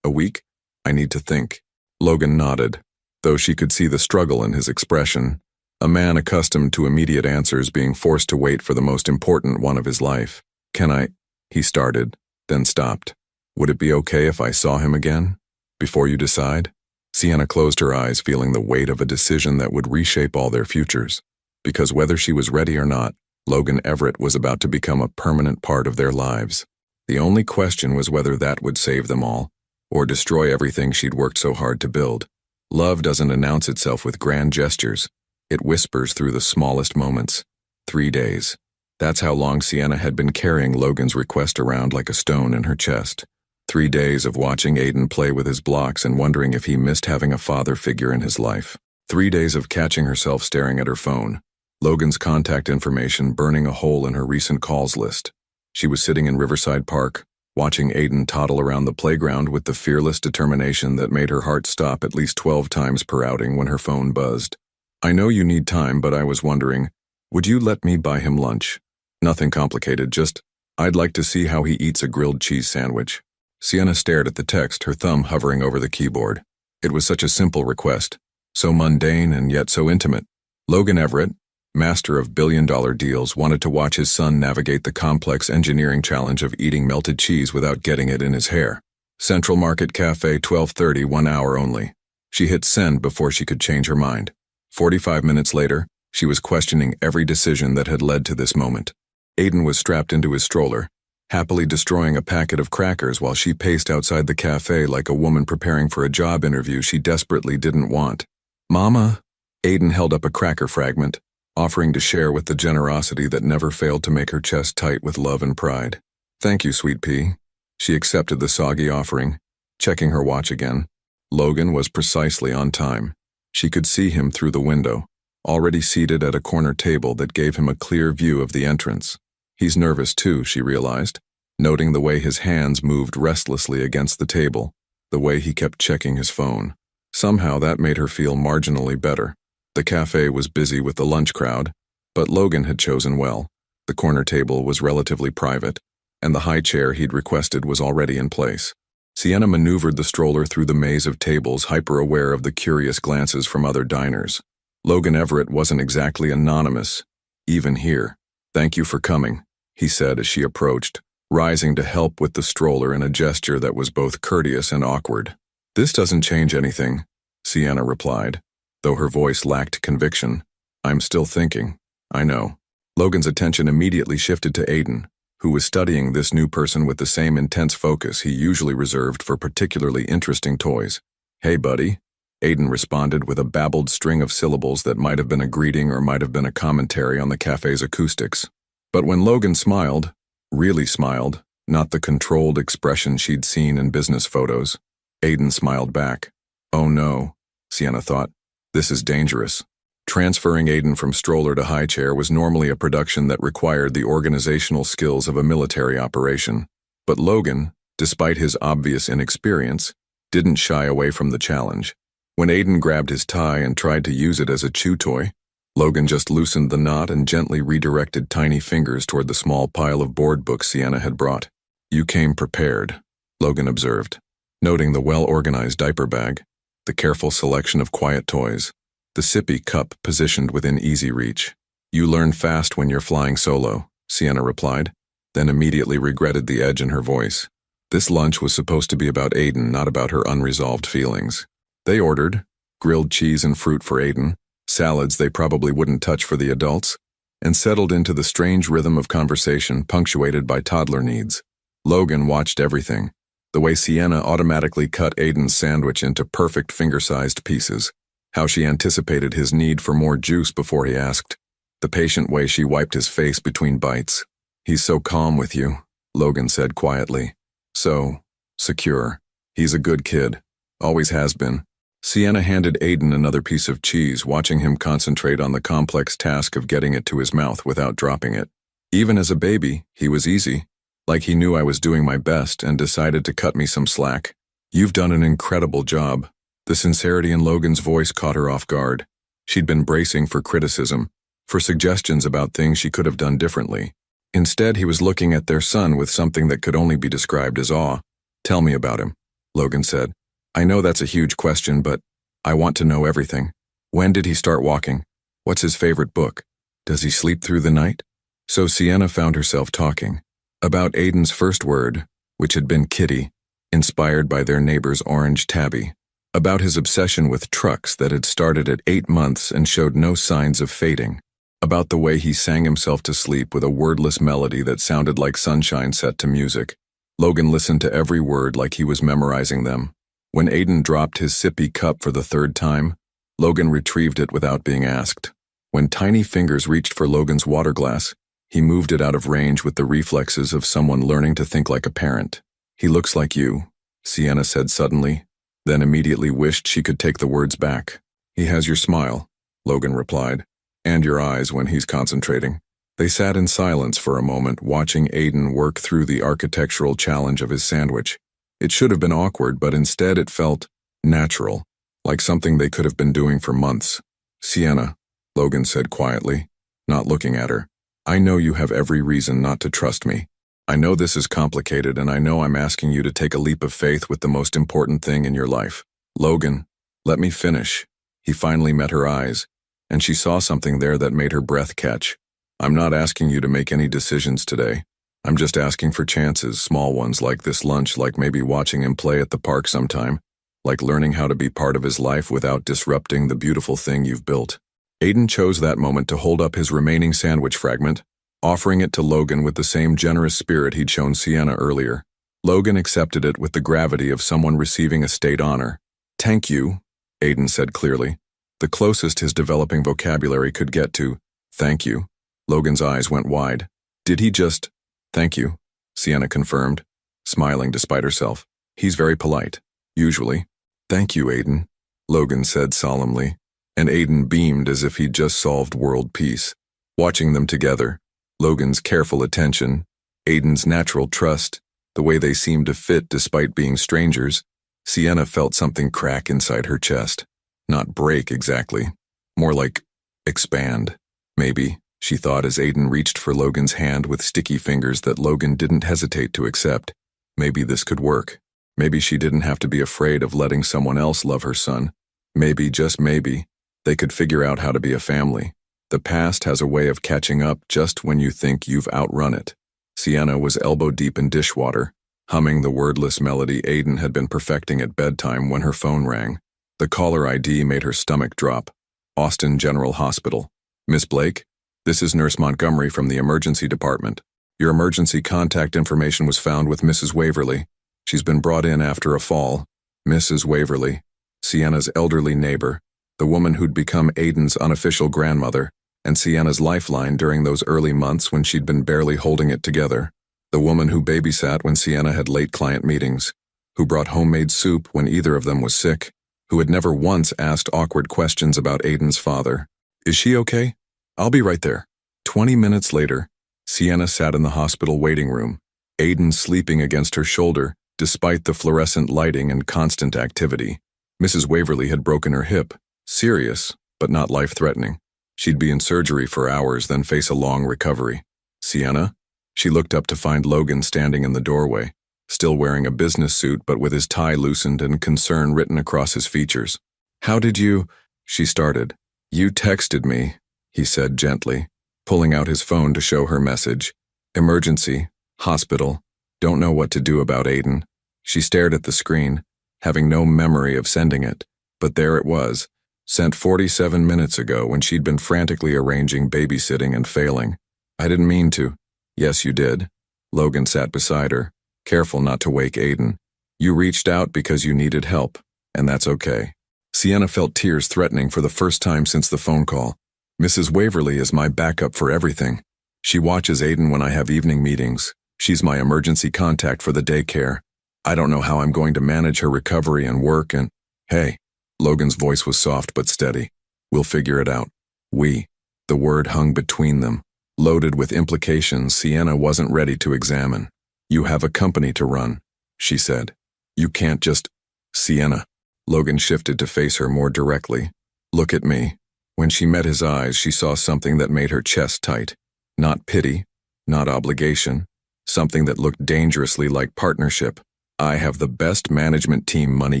A week? I need to think." Logan nodded, though she could see the struggle in his expression. A man accustomed to immediate answers being forced to wait for the most important one of his life. "Can I?" he started, then stopped. "Would it be okay if I saw him again? Before you decide?" Sienna closed her eyes, feeling the weight of a decision that would reshape all their futures. Because whether she was ready or not, Logan Everett was about to become a permanent part of their lives. The only question was whether that would save them all, or destroy everything she'd worked so hard to build. Love doesn't announce itself with grand gestures. It whispers through the smallest moments. 3 days. That's how long Sienna had been carrying Logan's request around like a stone in her chest. 3 days of watching Aiden play with his blocks and wondering if he missed having a father figure in his life. 3 days of catching herself staring at her phone, Logan's contact information burning a hole in her recent calls list. She was sitting in Riverside Park, watching Aiden toddle around the playground with the fearless determination that made her heart stop at least 12 times per outing when her phone buzzed. "I know you need time, but I was wondering, would you let me buy him lunch? Nothing complicated, just, I'd like to see how he eats a grilled cheese sandwich." Sienna stared at the text, her thumb hovering over the keyboard. It was such a simple request, so mundane and yet so intimate. Logan Everett, master of billion-dollar deals, wanted to watch his son navigate the complex engineering challenge of eating melted cheese without getting it in his hair. Central Market Cafe, 12:30, 1 hour only. She hit send before she could change her mind. 45 minutes later, she was questioning every decision that had led to this moment. Aiden was strapped into his stroller, happily destroying a packet of crackers while she paced outside the cafe like a woman preparing for a job interview she desperately didn't want. "Mama." Aiden held up a cracker fragment, offering to share with the generosity that never failed to make her chest tight with love and pride. "Thank you, sweet pea." She accepted the soggy offering, checking her watch again. Logan was precisely on time. She could see him through the window, already seated at a corner table that gave him a clear view of the entrance. He's nervous too, she realized, noting the way his hands moved restlessly against the table, the way he kept checking his phone. Somehow that made her feel marginally better. The cafe was busy with the lunch crowd, but Logan had chosen well. The corner table was relatively private, and the high chair he'd requested was already in place. Sienna maneuvered the stroller through the maze of tables, hyper-aware of the curious glances from other diners. Logan Everett wasn't exactly anonymous, even here. "Thank you for coming," he said as she approached, rising to help with the stroller in a gesture that was both courteous and awkward. "This doesn't change anything," Sienna replied, though her voice lacked conviction. "I'm still thinking." "I know." Logan's attention immediately shifted to Aiden, who was studying this new person with the same intense focus he usually reserved for particularly interesting toys. "Hey, buddy," Aiden responded with a babbled string of syllables that might have been a greeting or might have been a commentary on the cafe's acoustics. But when Logan smiled, really smiled, not the controlled expression she'd seen in business photos, Aiden smiled back. "Oh no," Sienna thought. "This is dangerous." Transferring Aiden from stroller to high chair was normally a production that required the organizational skills of a military operation. But Logan, despite his obvious inexperience, didn't shy away from the challenge. When Aiden grabbed his tie and tried to use it as a chew toy, Logan just loosened the knot and gently redirected tiny fingers toward the small pile of board books Sienna had brought. "You came prepared," Logan observed, noting the well-organized diaper bag, the careful selection of quiet toys, the sippy cup positioned within easy reach. "You learn fast when you're flying solo," Sienna replied, then immediately regretted the edge in her voice. This lunch was supposed to be about Aiden, not about her unresolved feelings. They ordered grilled cheese and fruit for Aiden, salads they probably wouldn't touch for the adults, and settled into the strange rhythm of conversation punctuated by toddler needs. Logan watched everything, The way Sienna automatically cut Aiden's sandwich into perfect finger-sized pieces. How she anticipated his need for more juice before he asked. The patient way she wiped his face between bites. "He's so calm with you," Logan said quietly. "So secure. He's a good kid. Always has been." Sienna handed Aiden another piece of cheese, watching him concentrate on the complex task of getting it to his mouth without dropping it. "Even as a baby, he was easy. Like he knew I was doing my best and decided to cut me some slack. You've done an incredible job." The sincerity in Logan's voice caught her off guard. She'd been bracing for criticism, for suggestions about things she could have done differently. Instead, he was looking at their son with something that could only be described as awe. "Tell me about him," Logan said. "I know that's a huge question, but I want to know everything. When did he start walking? What's his favorite book? Does he sleep through the night?" So Sienna found herself talking about Aiden's first word, which had been kitty, inspired by their neighbor's orange tabby. About his obsession with trucks that had started at 8 months and showed no signs of fading. About the way he sang himself to sleep with a wordless melody that sounded like sunshine set to music. Logan listened to every word like he was memorizing them. When Aiden dropped his sippy cup for the 3rd time, Logan retrieved it without being asked. When tiny fingers reached for Logan's water glass, he moved it out of range with the reflexes of someone learning to think like a parent. "He looks like you," Sienna said suddenly, then immediately wished she could take the words back. "He has your smile," Logan replied, "and your eyes when he's concentrating." They sat in silence for a moment, watching Aiden work through the architectural challenge of his sandwich. It should have been awkward, but instead it felt natural, like something they could have been doing for months. "Sienna," Logan said quietly, not looking at her, "I know you have every reason not to trust me. I know this is complicated, and I know I'm asking you to take a leap of faith with the most important thing in your life. Logan, let me finish." He finally met her eyes, and she saw something there that made her breath catch. "I'm not asking you to make any decisions today. I'm just asking for chances, small ones like this lunch, like maybe watching him play at the park sometime, like learning how to be part of his life without disrupting the beautiful thing you've built." Aiden chose that moment to hold up his remaining sandwich fragment, offering it to Logan with the same generous spirit he'd shown Sienna earlier. Logan accepted it with the gravity of someone receiving a state honor. "Thank you," Aiden said clearly, the closest his developing vocabulary could get to "thank you." Logan's eyes went wide. "Did he just—" "Thank you," Sienna confirmed, smiling despite herself. "He's very polite, usually." "Thank you, Aiden," Logan said solemnly, and Aiden beamed as if he'd just solved world peace. Watching them together, Logan's careful attention, Aiden's natural trust, the way they seemed to fit despite being strangers, Sienna felt something crack inside her chest. Not break exactly, more like expand, maybe, she thought as Aiden reached for Logan's hand with sticky fingers that Logan didn't hesitate to accept. Maybe this could work. Maybe she didn't have to be afraid of letting someone else love her son. Maybe, just maybe, they could figure out how to be a family. The past has a way of catching up just when you think you've outrun it. Sienna was elbow-deep in dishwater, humming the wordless melody Aiden had been perfecting at bedtime when her phone rang. The caller ID made her stomach drop. Austin General Hospital. "Miss Blake? This is Nurse Montgomery from the emergency department. Your emergency contact information was found with Mrs. Waverly. She's been brought in after a fall." Mrs. Waverly, Sienna's elderly neighbor, the woman who'd become Aiden's unofficial grandmother, and Sienna's lifeline during those early months when she'd been barely holding it together. The woman who babysat when Sienna had late client meetings, who brought homemade soup when either of them was sick, who had never once asked awkward questions about Aiden's father. "Is she okay? I'll be right there." 20 minutes later, Sienna sat in the hospital waiting room, Aiden sleeping against her shoulder, despite the fluorescent lighting and constant activity. Mrs. Waverly had broken her hip, serious, but not life-threatening. She'd be in surgery for hours, then face a long recovery. "Sienna?" She looked up to find Logan standing in the doorway, still wearing a business suit but with his tie loosened and concern written across his features. "How did you—" she started. "You texted me," he said gently, pulling out his phone to show her message. "Emergency, hospital, don't know what to do about Aiden." She stared at the screen, having no memory of sending it, but there it was, sent 47 minutes ago when she'd been frantically arranging babysitting and failing. "I didn't mean to." "Yes, you did." Logan sat beside her, careful not to wake Aiden. You reached out because you needed help, and that's okay. Sienna felt tears threatening for the first time since the phone call. Mrs. Waverly is my backup for everything. She watches Aiden when I have evening meetings. She's my emergency contact for the daycare. I don't know how I'm going to manage her recovery and work and… Hey, Logan's voice was soft but steady. We'll figure it out. We. The word hung between them, loaded with implications Sienna wasn't ready to examine. You have a company to run, she said. You can't just… Sienna. Logan shifted to face her more directly. Look at me. When she met his eyes, she saw something that made her chest tight. Not pity, not obligation, something that looked dangerously like partnership. I have the best management team money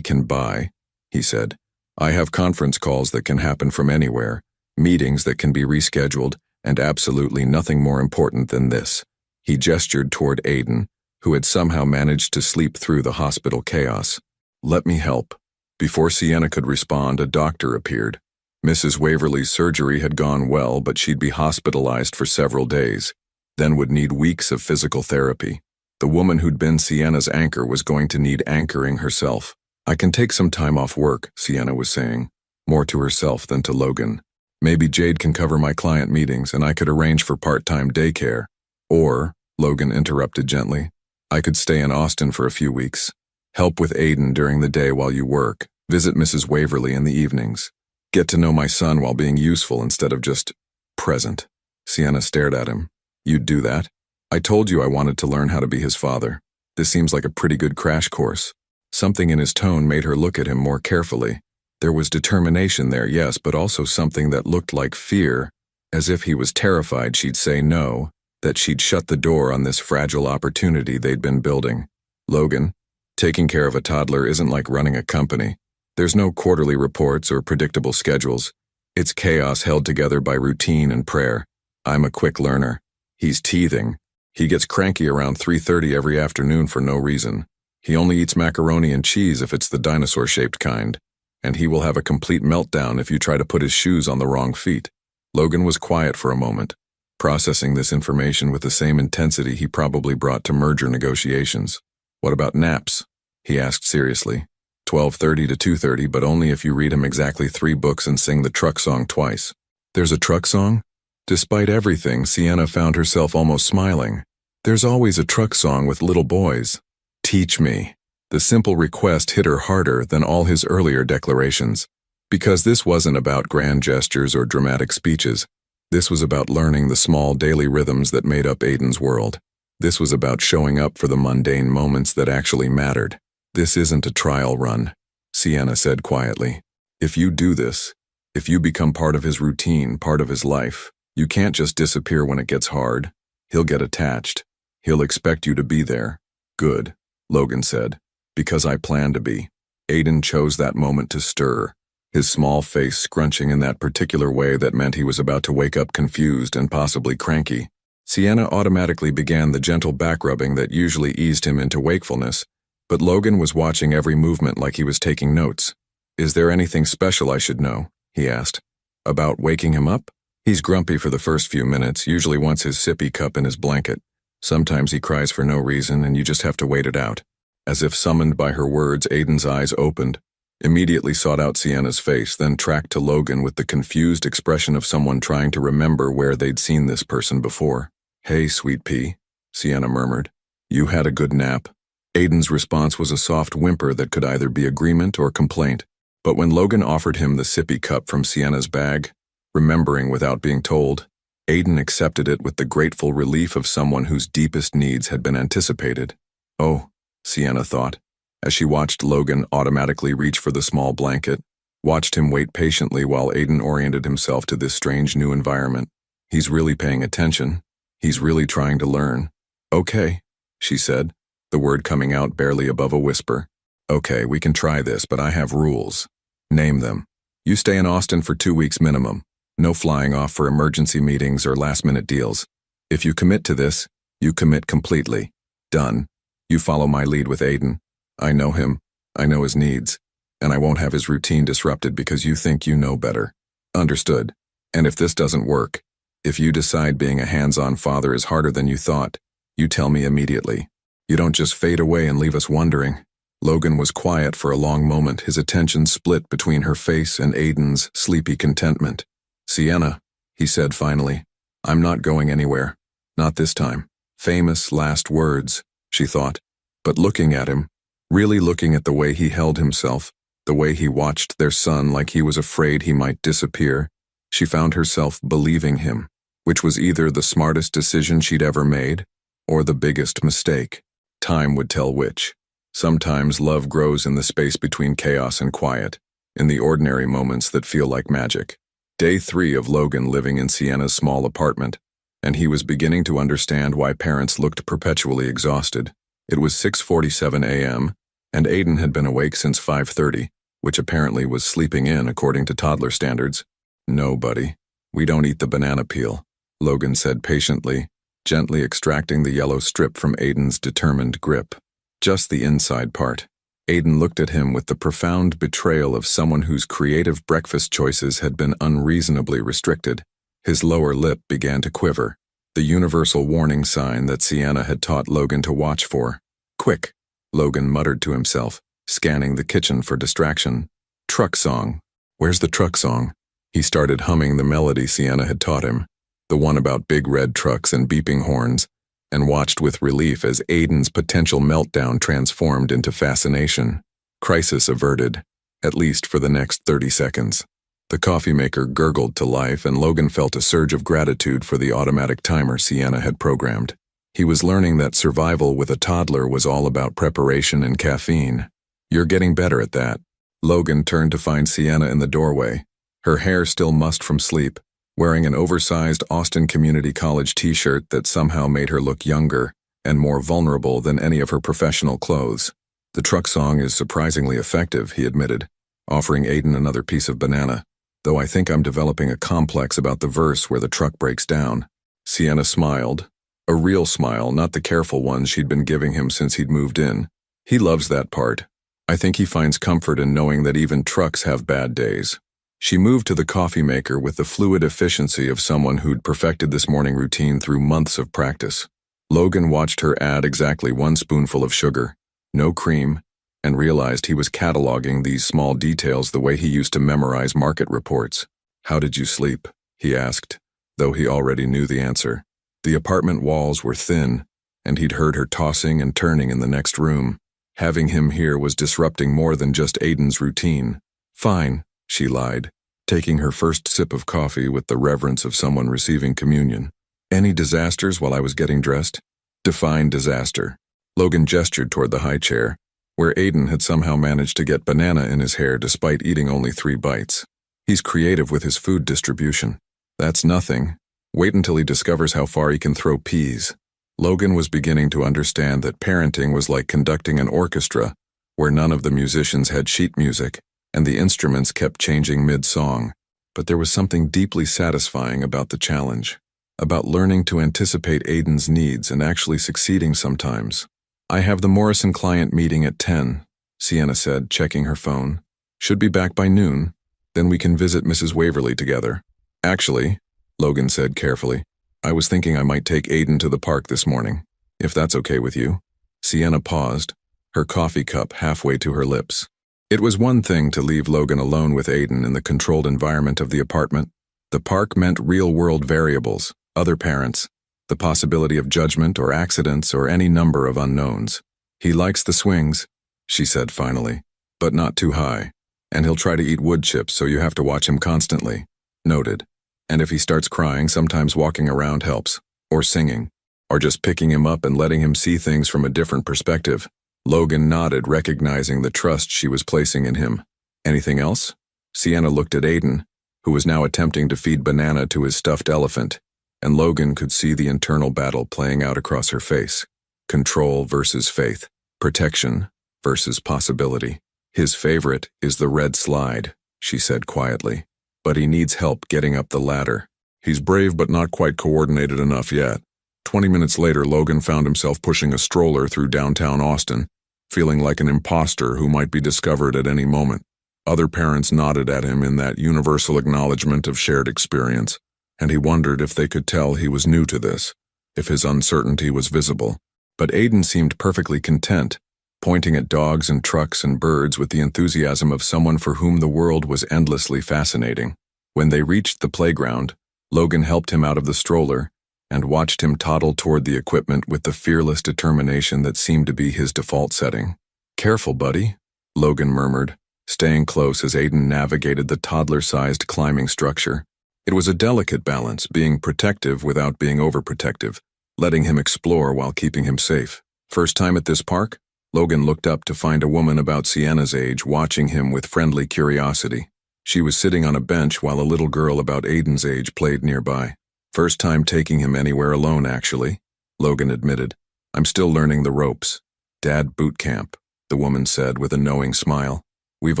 can buy, he said. I have conference calls that can happen from anywhere, meetings that can be rescheduled, and absolutely nothing more important than this. He gestured toward Aiden, who had somehow managed to sleep through the hospital chaos. Let me help. Before Sienna could respond, a doctor appeared. Mrs. Waverly's surgery had gone well, but she'd be hospitalized for several days, then would need weeks of physical therapy. The woman who'd been Sienna's anchor was going to need anchoring herself. I can take some time off work, Sienna was saying, more to herself than to Logan. Maybe Jade can cover my client meetings and I could arrange for part-time daycare. Or, Logan interrupted gently, I could stay in Austin for a few weeks. Help with Aiden during the day while you work. Visit Mrs. Waverly in the evenings. Get to know my son while being useful instead of just present. Sienna stared at him. You'd do that? I told you I wanted to learn how to be his father. This seems like a pretty good crash course. Something in his tone made her look at him more carefully. There was determination there, yes, but also something that looked like fear, as if he was terrified she'd say no, that she'd shut the door on this fragile opportunity they'd been building. Logan, taking care of a toddler isn't like running a company. There's no quarterly reports or predictable schedules. It's chaos held together by routine and prayer. I'm a quick learner. He's teething. He gets cranky around 3:30 every afternoon for no reason. He only eats macaroni and cheese if it's the dinosaur-shaped kind, and he will have a complete meltdown if you try to put his shoes on the wrong feet. Logan was quiet for a moment, processing this information with the same intensity he probably brought to merger negotiations. What about naps? He asked seriously. 12:30 to 2:30, but only if you read him exactly 3 books and sing the truck song twice. There's a truck song? Despite everything, Sienna found herself almost smiling. There's always a truck song with little boys. Teach me. The simple request hit her harder than all his earlier declarations. Because this wasn't about grand gestures or dramatic speeches. This was about learning the small daily rhythms that made up Aiden's world. This was about showing up for the mundane moments that actually mattered. This isn't a trial run, Sienna said quietly. If you do this, if you become part of his routine, part of his life, you can't just disappear when it gets hard. He'll get attached. He'll expect you to be there. Good, Logan said, because I plan to be. Aiden chose that moment to stir, his small face scrunching in that particular way that meant he was about to wake up confused and possibly cranky. Sienna automatically began the gentle back-rubbing that usually eased him into wakefulness, but Logan was watching every movement like he was taking notes. Is there anything special I should know? He asked. About waking him up? He's grumpy for the first few minutes, usually wants his sippy cup in his blanket. Sometimes he cries for no reason and you just have to wait it out. As if summoned by her words, Aiden's eyes opened, immediately sought out Sienna's face, then tracked to Logan with the confused expression of someone trying to remember where they'd seen this person before. Hey, sweet pea, Sienna murmured. You had a good nap. Aiden's response was a soft whimper that could either be agreement or complaint. But when Logan offered him the sippy cup from Sienna's bag, remembering without being told, Aiden accepted it with the grateful relief of someone whose deepest needs had been anticipated. Oh, Sienna thought, as she watched Logan automatically reach for the small blanket, watched him wait patiently while Aiden oriented himself to this strange new environment. He's really paying attention. He's really trying to learn. Okay, she said, the word coming out barely above a whisper. Okay, we can try this, but I have rules. Name them. You stay in Austin for 2 weeks minimum. No flying off for emergency meetings or last-minute deals. If you commit to this, you commit completely. Done. You follow my lead with Aiden. I know him. I know his needs. And I won't have his routine disrupted because you think you know better. Understood. And if this doesn't work, if you decide being a hands-on father is harder than you thought, you tell me immediately. You don't just fade away and leave us wondering. Logan was quiet for a long moment, his attention split between her face and Aiden's sleepy contentment. "Sienna," he said finally, "I'm not going anywhere. Not this time." Famous last words, she thought. But looking at him, really looking at the way he held himself, the way he watched their son like he was afraid he might disappear, she found herself believing him, which was either the smartest decision she'd ever made or the biggest mistake. Time would tell which. Sometimes love grows in the space between chaos and quiet, in the ordinary moments that feel like magic. Day 3 of Logan living in Sienna's small apartment, and he was beginning to understand why parents looked perpetually exhausted. It was 6:47 a.m., and Aiden had been awake since 5:30, which apparently was sleeping in according to toddler standards. "No, buddy, we don't eat the banana peel," Logan said patiently, gently extracting the yellow strip from Aiden's determined grip. Just the inside part. Aiden looked at him with the profound betrayal of someone whose creative breakfast choices had been unreasonably restricted. His lower lip began to quiver, the universal warning sign that Sienna had taught Logan to watch for. "Quick," Logan muttered to himself, scanning the kitchen for distraction. "Truck song. Where's the truck song?" He started humming the melody Sienna had taught him, the one about big red trucks and beeping horns, and watched with relief as Aiden's potential meltdown transformed into fascination. Crisis averted, at least for the next 30 seconds. The coffee maker gurgled to life, and Logan felt a surge of gratitude for the automatic timer Sienna had programmed. He was learning that survival with a toddler was all about preparation and caffeine. "You're getting better at that." Logan turned to find Sienna in the doorway, her hair still mussed from sleep, wearing an oversized Austin Community College t-shirt that somehow made her look younger and more vulnerable than any of her professional clothes. "The truck song is surprisingly effective," he admitted, offering Aiden another piece of banana, "though I think I'm developing a complex about the verse where the truck breaks down." Sienna smiled, a real smile, not the careful one she'd been giving him since he'd moved in. "He loves that part. I think he finds comfort in knowing that even trucks have bad days." She moved to the coffee maker with the fluid efficiency of someone who'd perfected this morning routine through months of practice. Logan watched her add exactly 1 spoonful of sugar, no cream, and realized he was cataloging these small details the way he used to memorize market reports. "How did you sleep?" he asked, though he already knew the answer. The apartment walls were thin, and he'd heard her tossing and turning in the next room. Having him here was disrupting more than just Aiden's routine. "Fine," she lied, taking her first sip of coffee with the reverence of someone receiving communion. "Any disasters while I was getting dressed?" "Define disaster." Logan gestured toward the high chair, where Aiden had somehow managed to get banana in his hair despite eating only 3 bites. "He's creative with his food distribution." "That's nothing. Wait until he discovers how far he can throw peas." Logan was beginning to understand that parenting was like conducting an orchestra, where none of the musicians had sheet music, and the instruments kept changing mid-song. But there was something deeply satisfying about the challenge, about learning to anticipate Aiden's needs and actually succeeding sometimes. "I have the Morrison client meeting at 10, Sienna said, checking her phone. "Should be back by noon. Then we can visit Mrs. Waverly together." "Actually," Logan said carefully, "I was thinking I might take Aiden to the park this morning, if that's okay with you." Sienna paused, her coffee cup halfway to her lips. It was one thing to leave Logan alone with Aiden in the controlled environment of the apartment. The park meant real-world variables, other parents, the possibility of judgment or accidents or any number of unknowns. "He likes the swings," she said finally, "but not too high. And he'll try to eat wood chips, so you have to watch him constantly." Noted. "And if he starts crying, sometimes walking around helps, or singing, or just picking him up and letting him see things from a different perspective." Logan nodded, recognizing the trust she was placing in him. "Anything else?" Sienna looked at Aiden, who was now attempting to feed banana to his stuffed elephant, and Logan could see the internal battle playing out across her face. Control versus faith, protection versus possibility. "His favorite is the red slide," she said quietly, "but he needs help getting up the ladder. He's brave but not quite coordinated enough yet." 20 minutes later, Logan found himself pushing a stroller through downtown Austin, feeling like an imposter who might be discovered at any moment. Other parents nodded at him in that universal acknowledgement of shared experience, and he wondered if they could tell he was new to this, if his uncertainty was visible. But Aiden seemed perfectly content, pointing at dogs and trucks and birds with the enthusiasm of someone for whom the world was endlessly fascinating. When they reached the playground, Logan helped him out of the stroller and watched him toddle toward the equipment with the fearless determination that seemed to be his default setting. "Careful, buddy," Logan murmured, staying close as Aiden navigated the toddler-sized climbing structure. It was a delicate balance, being protective without being overprotective, letting him explore while keeping him safe. First time at this park, Logan looked up to find a woman about Sienna's age watching him with friendly curiosity. She was sitting on a bench while a little girl about Aiden's age played nearby. "First time taking him anywhere alone, actually," Logan admitted. "I'm still learning the ropes." "Dad boot camp," the woman said with a knowing smile. "We've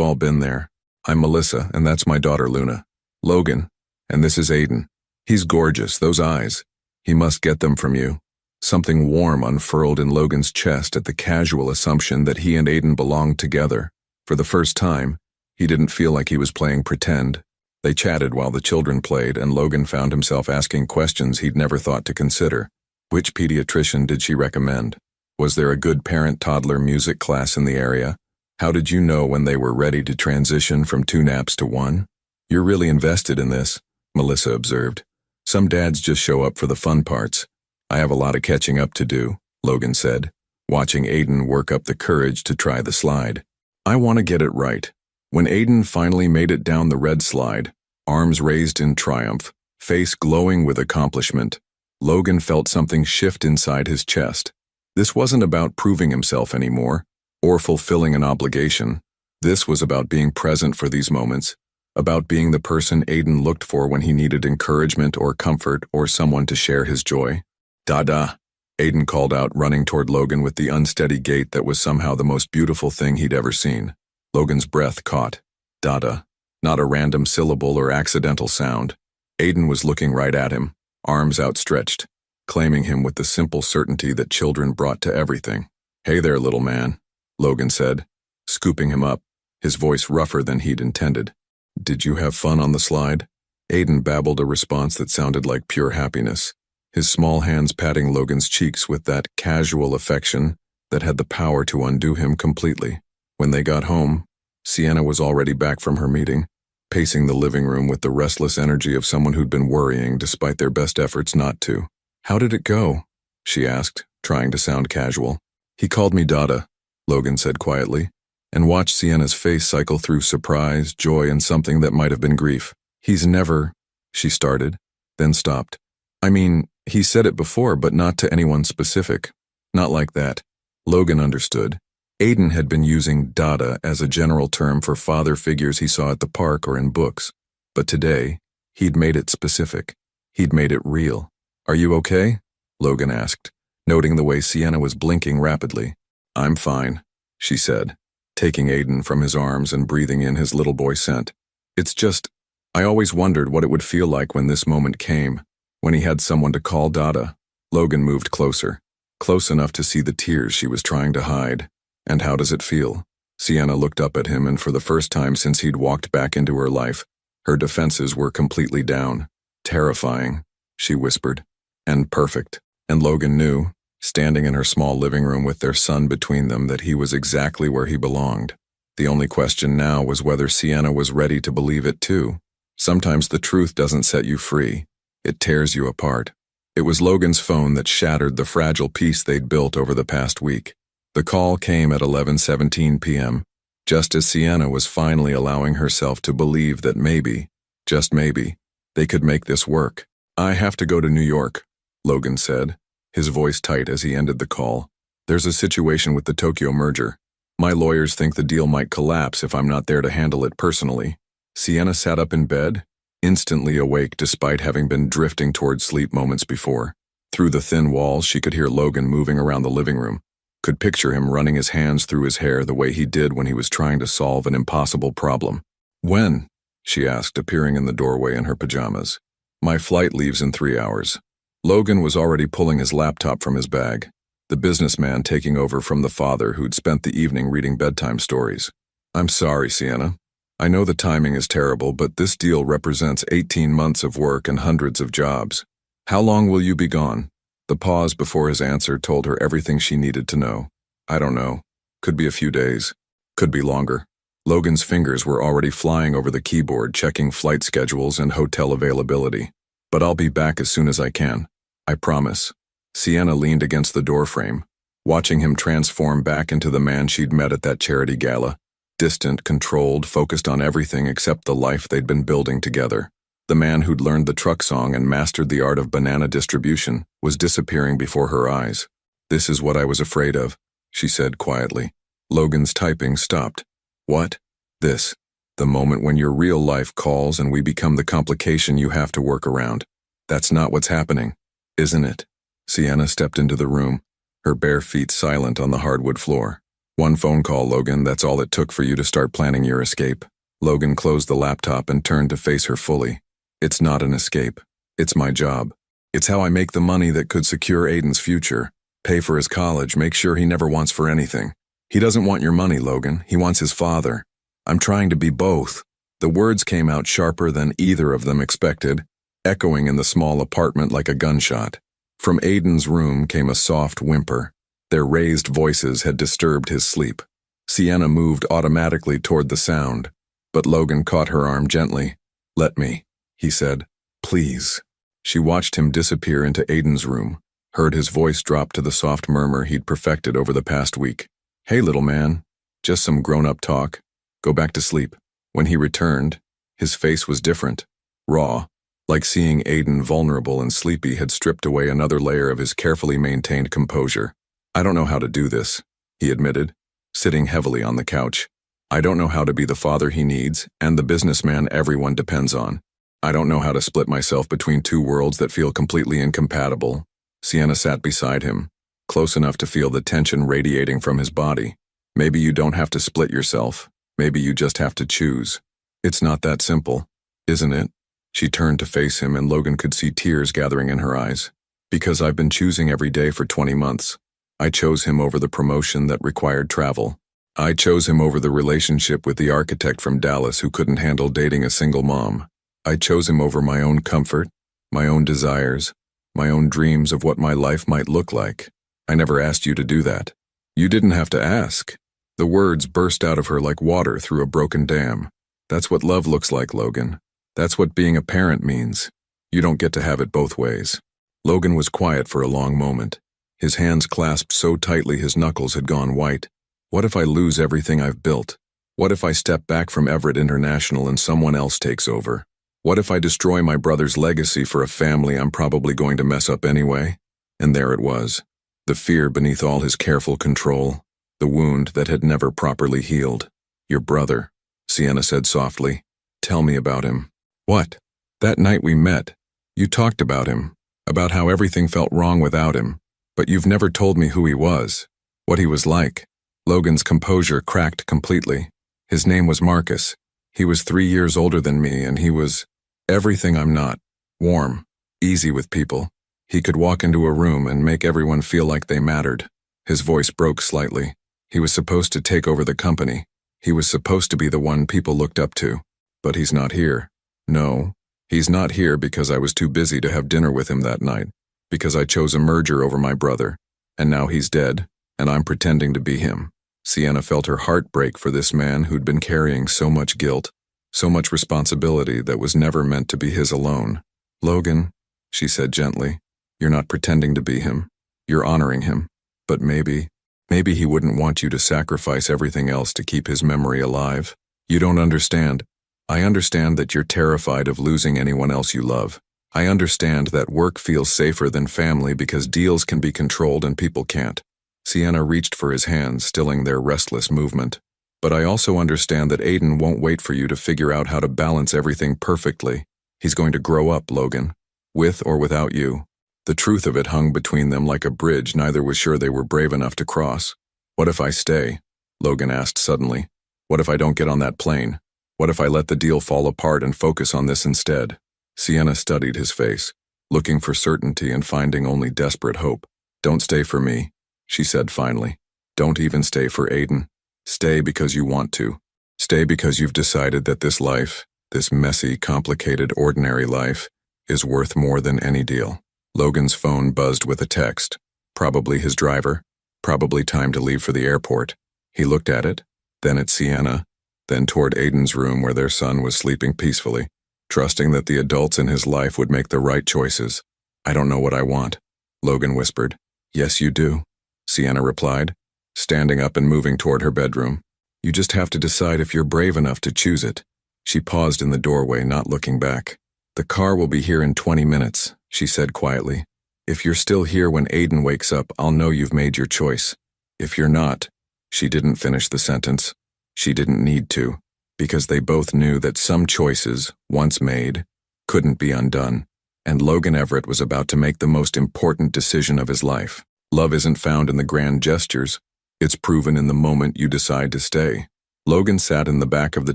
all been there. I'm Melissa, and that's my daughter Luna. Logan, and this is Aiden. He's gorgeous, those eyes. He must get them from you." Something warm unfurled in Logan's chest at the casual assumption that he and Aiden belonged together. For the first time, he didn't feel like he was playing pretend. They chatted while the children played, and Logan found himself asking questions he'd never thought to consider. Which pediatrician did she recommend? Was there a good parent-toddler music class in the area? How did you know when they were ready to transition from 2 naps to 1? "You're really invested in this," Melissa observed. "Some dads just show up for the fun parts. I have a lot of catching up to do," Logan said, watching Aiden work up the courage to try the slide. "I want to get it right." When Aiden finally made it down the red slide, arms raised in triumph, face glowing with accomplishment, Logan felt something shift inside his chest. This wasn't about proving himself anymore, or fulfilling an obligation. This was about being present for these moments, about being the person Aiden looked for when he needed encouragement or comfort or someone to share his joy. "Dada," Aiden called out, running toward Logan with the unsteady gait that was somehow the most beautiful thing he'd ever seen. Logan's breath caught. Dada. Not a random syllable or accidental sound. Aiden was looking right at him, arms outstretched, claiming him with the simple certainty that children brought to everything. "Hey there, little man," Logan said, scooping him up, his voice rougher than he'd intended. "Did you have fun on the slide?" Aiden babbled a response that sounded like pure happiness, his small hands patting Logan's cheeks with that casual affection that had the power to undo him completely. When they got home, Sienna was already back from her meeting, pacing the living room with the restless energy of someone who'd been worrying despite their best efforts not to. "How did it go?" she asked, trying to sound casual. "He called me Dada," Logan said quietly, and watched Sienna's face cycle through surprise, joy, and something that might have been grief. "He's never," she started, then stopped. "I mean, he said it before, but not to anyone specific. Not like that." Logan understood. Aiden had been using Dada as a general term for father figures he saw at the park or in books, but today, he'd made it specific. He'd made it real. "Are you okay?" Logan asked, noting the way Sienna was blinking rapidly. "I'm fine," she said, taking Aiden from his arms and breathing in his little boy scent. "It's just, I always wondered what it would feel like when this moment came, when he had someone to call Dada." Logan moved closer, close enough to see the tears she was trying to hide. "And how does it feel?" Sienna looked up at him, and for the first time since he'd walked back into her life, her defenses were completely down. "Terrifying," she whispered. "And perfect." And Logan knew, standing in her small living room with their son between them, that he was exactly where he belonged. The only question now was whether Sienna was ready to believe it too. Sometimes the truth doesn't set you free. It tears you apart. It was Logan's phone that shattered the fragile peace they'd built over the past week. The call came at 11:17 p.m., just as Sienna was finally allowing herself to believe that maybe, just maybe, they could make this work. "I have to go to New York," Logan said, his voice tight as he ended the call. "There's a situation with the Tokyo merger. My lawyers think the deal might collapse if I'm not there to handle it personally." Sienna sat up in bed, instantly awake despite having been drifting toward sleep moments before. Through the thin walls, she could hear Logan moving around the living room, could picture him running his hands through his hair the way he did when he was trying to solve an impossible problem. "When?" she asked, appearing in the doorway in her pajamas. "My flight leaves in 3 hours." Logan was already pulling his laptop from his bag, the businessman taking over from the father who'd spent the evening reading bedtime stories. "I'm sorry, Sienna. I know the timing is terrible, but this deal represents 18 months of work and hundreds of jobs. How long will you be gone?" The pause before his answer told her everything she needed to know. "I don't know. Could be a few days. Could be longer. Logan's fingers were already flying over the keyboard, checking flight schedules and hotel availability. But I'll be back as soon as I can. I promise. Sienna leaned against the doorframe, watching him transform back into the man she'd met at that charity gala. Distant, controlled, focused on everything except the life they'd been building together. The man who'd learned the truck song and mastered the art of banana distribution was disappearing before her eyes. "This is what I was afraid of," she said quietly. Logan's typing stopped. "What?" "This. The moment when your real life calls and we become the complication you have to work around. That's not what's happening, isn't it?" Sienna stepped into the room, her bare feet silent on the hardwood floor. "One phone call, Logan, that's all it took for you to start planning your escape." Logan closed the laptop and turned to face her fully. "It's not an escape. It's my job. It's how I make the money that could secure Aiden's future, pay for his college, make sure he never wants for anything. He doesn't want your money, Logan. He wants his father. I'm trying to be both." The words came out sharper than either of them expected, echoing in the small apartment like a gunshot. From Aiden's room came a soft whimper. Their raised voices had disturbed his sleep. Sienna moved automatically toward the sound, but Logan caught her arm gently. "Let me," he said. "Please." She watched him disappear into Aiden's room, heard his voice drop to the soft murmur he'd perfected over the past week. "Hey, little man. Just some grown-up talk. Go back to sleep." When he returned, his face was different, raw, like seeing Aiden vulnerable and sleepy had stripped away another layer of his carefully maintained composure. "I don't know how to do this," he admitted, sitting heavily on the couch. "I don't know how to be the father he needs and the businessman everyone depends on. I don't know how to split myself between two worlds that feel completely incompatible." Sienna sat beside him, close enough to feel the tension radiating from his body. "Maybe you don't have to split yourself. Maybe you just have to choose. It's not that simple, isn't it?" She turned to face him and Logan could see tears gathering in her eyes. "Because I've been choosing every day for 20 months. I chose him over the promotion that required travel. I chose him over the relationship with the architect from Dallas who couldn't handle dating a single mom. I chose him over my own comfort, my own desires, my own dreams of what my life might look like. I never asked you to do that." "You didn't have to ask." The words burst out of her like water through a broken dam. "That's what love looks like, Logan. That's what being a parent means. You don't get to have it both ways." Logan was quiet for a long moment, his hands clasped so tightly his knuckles had gone white. "What if I lose everything I've built? What if I step back from Everett International and someone else takes over? What if I destroy my brother's legacy for a family I'm probably going to mess up anyway?" And there it was, the fear beneath all his careful control, the wound that had never properly healed. "Your brother," Sienna said softly. "Tell me about him." "What?" "That night we met. You talked about him, about how everything felt wrong without him, but you've never told me who he was, what he was like." Logan's composure cracked completely. "His name was Marcus. He was 3 years older than me, and he was everything I'm not. Warm, easy with people. He could walk into a room and make everyone feel like they mattered." His voice broke slightly. "He was supposed to take over the company. He was supposed to be the one people looked up to. But he's not here. No, he's not here because I was too busy to have dinner with him that night, because I chose a merger over my brother, and now he's dead, and I'm pretending to be him." Sienna felt her heart break for this man who'd been carrying so much guilt, so much responsibility that was never meant to be his alone. "Logan," she said gently, "you're not pretending to be him. You're honoring him. But maybe he wouldn't want you to sacrifice everything else to keep his memory alive. You don't understand. I understand that you're terrified of losing anyone else you love. I understand that work feels safer than family because deals can be controlled and people can't." Sienna reached for his hands, stilling their restless movement. "But I also understand that Aiden won't wait for you to figure out how to balance everything perfectly. He's going to grow up, Logan, with or without you." The truth of it hung between them like a bridge neither was sure they were brave enough to cross. "What if I stay?" Logan asked suddenly. "What if I don't get on that plane? What if I let the deal fall apart and focus on this instead?" Sienna studied his face, looking for certainty and finding only desperate hope. "Don't stay for me," she said finally. "Don't even stay for Aiden. Stay because you want to. Stay because you've decided that this life, this messy, complicated, ordinary life, is worth more than any deal." Logan's phone buzzed with a text. Probably his driver. Probably time to leave for the airport. He looked at it, then at Sienna, then toward Aiden's room where their son was sleeping peacefully, trusting that the adults in his life would make the right choices. "I don't know what I want," Logan whispered. "Yes, you do," Sienna replied, standing up and moving toward her bedroom. "You just have to decide if you're brave enough to choose it." She paused in the doorway, not looking back. "The car will be here in 20 minutes, she said quietly. "If you're still here when Aiden wakes up, I'll know you've made your choice. If you're not," she didn't finish the sentence. She didn't need to, because they both knew that some choices, once made, couldn't be undone, and Logan Everett was about to make the most important decision of his life. Love isn't found in the grand gestures. It's proven in the moment you decide to stay. Logan sat in the back of the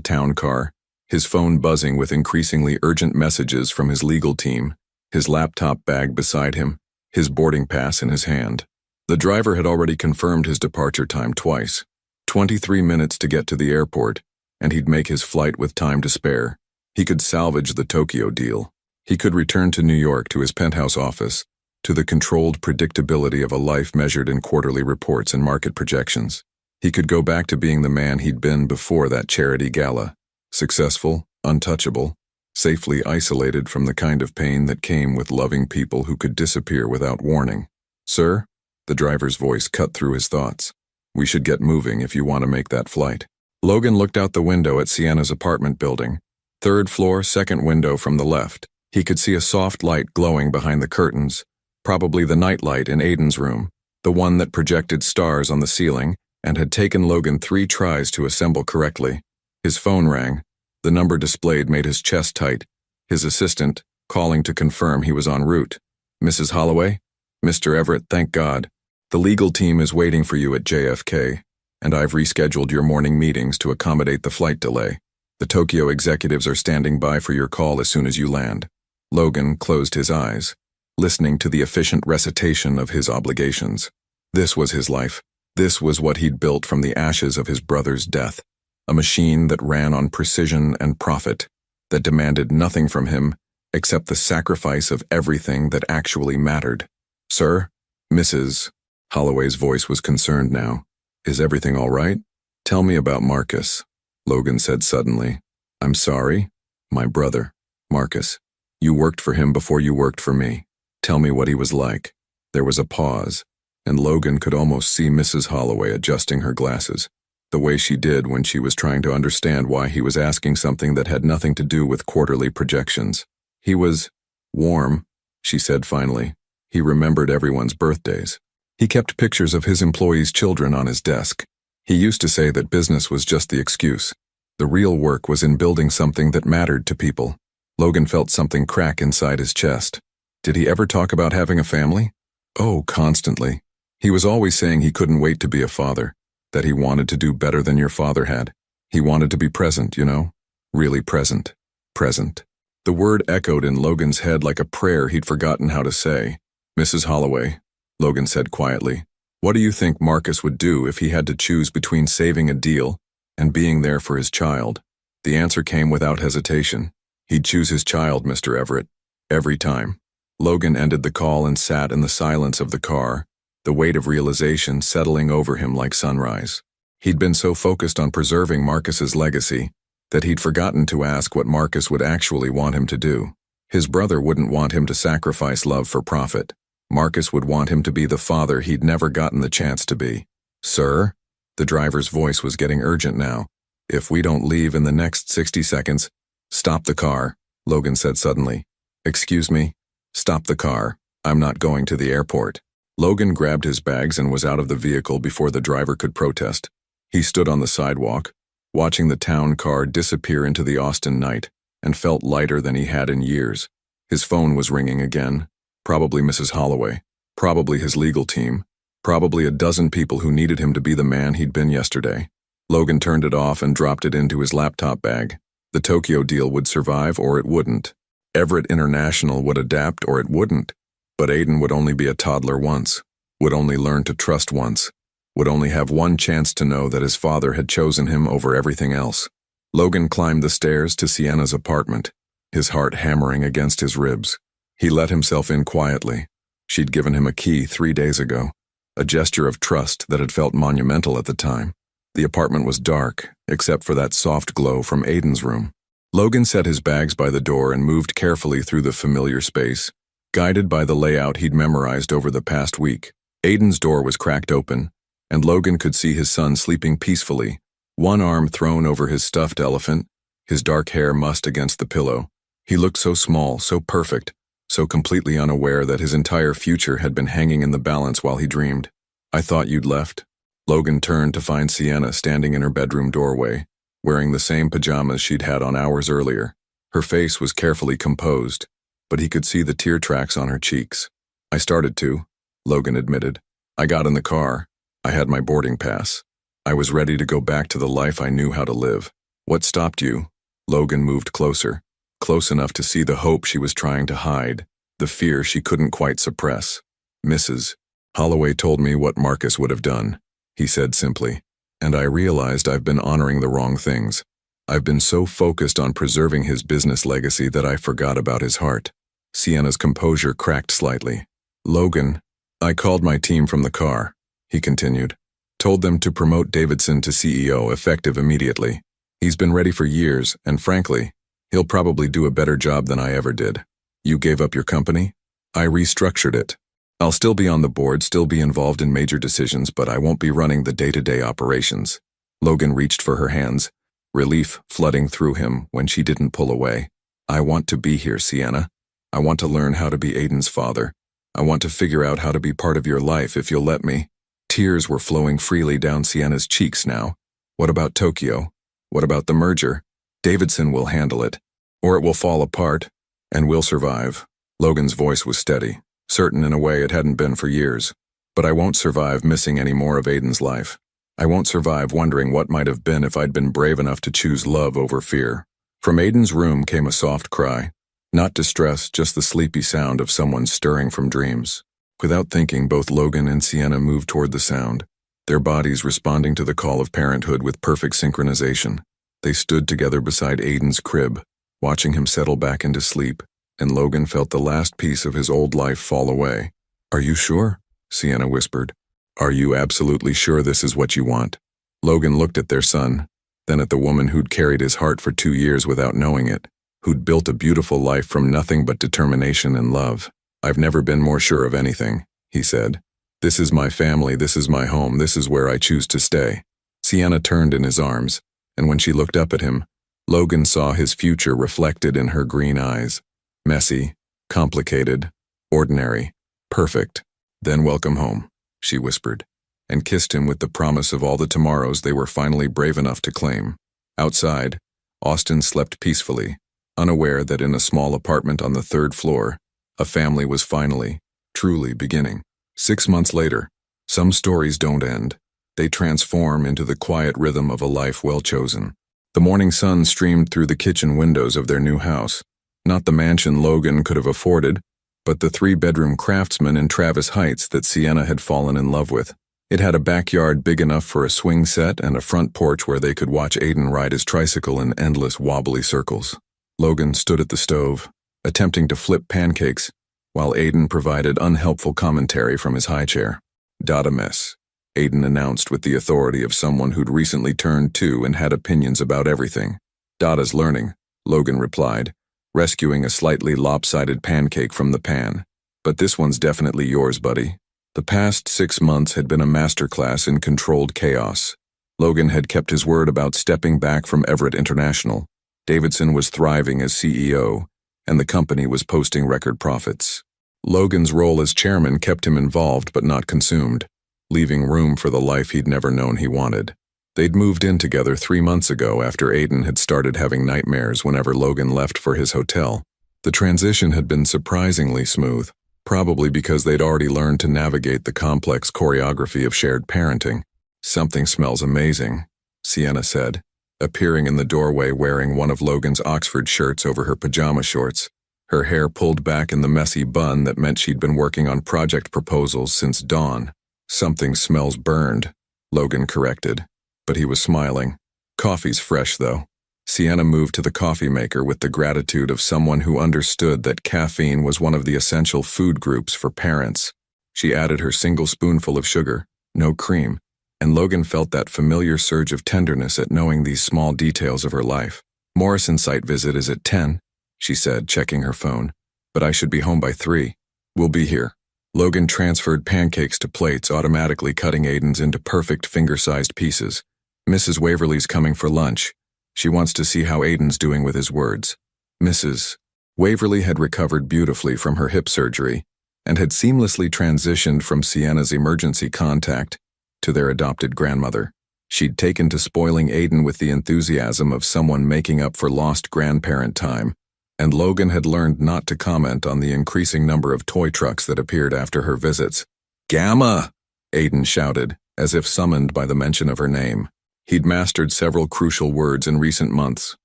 town car, his phone buzzing with increasingly urgent messages from his legal team, his laptop bag beside him, his boarding pass in his hand. The driver had already confirmed his departure time twice. 23 minutes to get to the airport, and he'd make his flight with time to spare. He could salvage the Tokyo deal. He could return to New York, to his penthouse office, to the controlled predictability of a life measured in quarterly reports and market projections. He could go back to being the man he'd been before that charity gala, successful, untouchable, safely isolated from the kind of pain that came with loving people who could disappear without warning. "Sir?" The driver's voice cut through his thoughts. "We should get moving if you want to make that flight." Logan looked out the window at Sienna's apartment building. 3rd floor, 2nd window from the left. He could see a soft light glowing behind the curtains, probably the nightlight in Aiden's room, the one that projected stars on the ceiling and had taken Logan 3 tries to assemble correctly. His phone rang. The number displayed made his chest tight. His assistant, calling to confirm he was en route. "Mrs. Holloway?" "Mr. Everett, thank God. The legal team is waiting for you at JFK, and I've rescheduled your morning meetings to accommodate the flight delay. The Tokyo executives are standing by for your call as soon as you land." Logan closed his eyes, listening to the efficient recitation of his obligations. This was his life. This was what he'd built from the ashes of his brother's death. A machine that ran on precision and profit, that demanded nothing from him except the sacrifice of everything that actually mattered. "Sir?" "Mrs." Holloway's voice was concerned now. "Is everything all right? Tell me about Marcus," Logan said suddenly. "I'm sorry? My brother, Marcus. You worked for him before you worked for me. Tell me what he was like." There was a pause, and Logan could almost see Mrs. Holloway adjusting her glasses, the way she did when she was trying to understand why he was asking something that had nothing to do with quarterly projections. "He was warm," she said finally. "He remembered everyone's birthdays. He kept pictures of his employees' children on his desk. He used to say that business was just the excuse. The real work was in building something that mattered to people." Logan felt something crack inside his chest. Did he ever talk about having a family? Oh, constantly. He was always saying he couldn't wait to be a father, that he wanted to do better than your father had. He wanted to be present, you know? Really present. Present. The word echoed in Logan's head like a prayer he'd forgotten how to say. "Mrs. Holloway," Logan said quietly, "what do you think Marcus would do if he had to choose between saving a deal and being there for his child?" The answer came without hesitation. He'd choose his child, Mr. Everett. Every time. Logan ended the call and sat in the silence of the car, the weight of realization settling over him like sunrise. He'd been so focused on preserving Marcus's legacy that he'd forgotten to ask what Marcus would actually want him to do. His brother wouldn't want him to sacrifice love for profit. Marcus would want him to be the father he'd never gotten the chance to be. "Sir?" The driver's voice was getting urgent now. "If we don't leave in the next 60 seconds, stop the car," Logan said suddenly. "Excuse me? Stop the car. I'm not going to the airport." Logan grabbed his bags and was out of the vehicle before the driver could protest. He stood on the sidewalk, watching the town car disappear into the Austin night, and felt lighter than he had in years. His phone was ringing again. Probably Mrs. Holloway. Probably his legal team. Probably a dozen people who needed him to be the man he'd been yesterday. Logan turned it off and dropped it into his laptop bag. The Tokyo deal would survive or it wouldn't. Everett International would adapt or it wouldn't. But Aiden would only be a toddler once, would only learn to trust once, would only have one chance to know that his father had chosen him over everything else. Logan climbed the stairs to Sienna's apartment, his heart hammering against his ribs. He let himself in quietly. She'd given him a key 3 days ago, a gesture of trust that had felt monumental at the time. The apartment was dark, except for that soft glow from Aiden's room. Logan set his bags by the door and moved carefully through the familiar space, guided by the layout he'd memorized over the past week. Aiden's door was cracked open, and Logan could see his son sleeping peacefully, one arm thrown over his stuffed elephant, his dark hair mussed against the pillow. He looked so small, so perfect, so completely unaware that his entire future had been hanging in the balance while he dreamed. "I thought you'd left." Logan turned to find Sienna standing in her bedroom doorway, wearing the same pajamas she'd had on hours earlier. Her face was carefully composed, but he could see the tear tracks on her cheeks. "I started to," Logan admitted. "I got in the car. I had my boarding pass. I was ready to go back to the life I knew how to live." "What stopped you?" Logan moved closer, close enough to see the hope she was trying to hide, the fear she couldn't quite suppress. "Mrs. Holloway told me what Marcus would have done," he said simply, "and I realized I've been honoring the wrong things. I've been so focused on preserving his business legacy that I forgot about his heart." Sienna's composure cracked slightly. "Logan, I called my team from the car," he continued. "Told them to promote Davidson to CEO effective immediately. He's been ready for years, and frankly, he'll probably do a better job than I ever did." "You gave up your company?" "I restructured it. I'll still be on the board, still be involved in major decisions, but I won't be running the day-to-day operations." Logan reached for her hands, relief flooding through him when she didn't pull away. "I want to be here, Sienna. I want to learn how to be Aiden's father. I want to figure out how to be part of your life if you'll let me." Tears were flowing freely down Sienna's cheeks now. "What about Tokyo? What about the merger? Davidson will handle it. Or it will fall apart, and we'll survive." Logan's voice was steady, certain in a way it hadn't been for years. "But I won't survive missing any more of Aiden's life. I won't survive wondering what might have been if I'd been brave enough to choose love over fear." From Aiden's room came a soft cry. Not distress, just the sleepy sound of someone stirring from dreams. Without thinking, both Logan and Sienna moved toward the sound, their bodies responding to the call of parenthood with perfect synchronization. They stood together beside Aiden's crib, watching him settle back into sleep, and Logan felt the last piece of his old life fall away. "Are you sure?" Sienna whispered. "Are you absolutely sure this is what you want?" Logan looked at their son, then at the woman who'd carried his heart for 2 years without knowing it, who'd built a beautiful life from nothing but determination and love. "I've never been more sure of anything," he said. "This is my family, this is my home, this is where I choose to stay." Sienna turned in his arms, and when she looked up at him, Logan saw his future reflected in her green eyes. Messy, complicated, ordinary, perfect. "Then welcome home," she whispered, and kissed him with the promise of all the tomorrows they were finally brave enough to claim. Outside, Austin slept peacefully, unaware that in a small apartment on the 3rd floor, a family was finally, truly beginning. 6 months later, some stories don't end. They transform into the quiet rhythm of a life well chosen. The morning sun streamed through the kitchen windows of their new house. Not the mansion Logan could have afforded, but the 3-bedroom craftsman in Travis Heights that Sienna had fallen in love with. It had a backyard big enough for a swing set and a front porch where they could watch Aiden ride his tricycle in endless wobbly circles. Logan stood at the stove, attempting to flip pancakes, while Aiden provided unhelpful commentary from his high chair. "Dot a mess," Aiden announced with the authority of someone who'd recently turned 2 and had opinions about everything. "Dada's learning," Logan replied, rescuing a slightly lopsided pancake from the pan. "But this one's definitely yours, buddy." The past 6 months had been a masterclass in controlled chaos. Logan had kept his word about stepping back from Everett International. Davidson was thriving as CEO, and the company was posting record profits. Logan's role as chairman kept him involved but not consumed, leaving room for the life he'd never known he wanted. They'd moved in together 3 months ago after Aiden had started having nightmares whenever Logan left for his hotel. The transition had been surprisingly smooth, probably because they'd already learned to navigate the complex choreography of shared parenting. "Something smells amazing," Sienna said, appearing in the doorway wearing one of Logan's Oxford shirts over her pajama shorts, her hair pulled back in the messy bun that meant she'd been working on project proposals since dawn. "Something smells burned," Logan corrected, but he was smiling. "Coffee's fresh, though." Sienna moved to the coffee maker with the gratitude of someone who understood that caffeine was one of the essential food groups for parents. She added her single spoonful of sugar, no cream, and Logan felt that familiar surge of tenderness at knowing these small details of her life. "Morrison's site visit is at 10, she said, checking her phone. "But I should be home by 3. We'll be here." Logan transferred pancakes to plates, automatically cutting Aiden's into perfect finger-sized pieces. "Mrs. Waverly's coming for lunch. She wants to see how Aiden's doing with his words." Mrs. Waverly had recovered beautifully from her hip surgery and had seamlessly transitioned from Sienna's emergency contact to their adopted grandmother. She'd taken to spoiling Aiden with the enthusiasm of someone making up for lost grandparent time, and Logan had learned not to comment on the increasing number of toy trucks that appeared after her visits. "Gamma!" Aiden shouted, as if summoned by the mention of her name. He'd mastered several crucial words in recent months: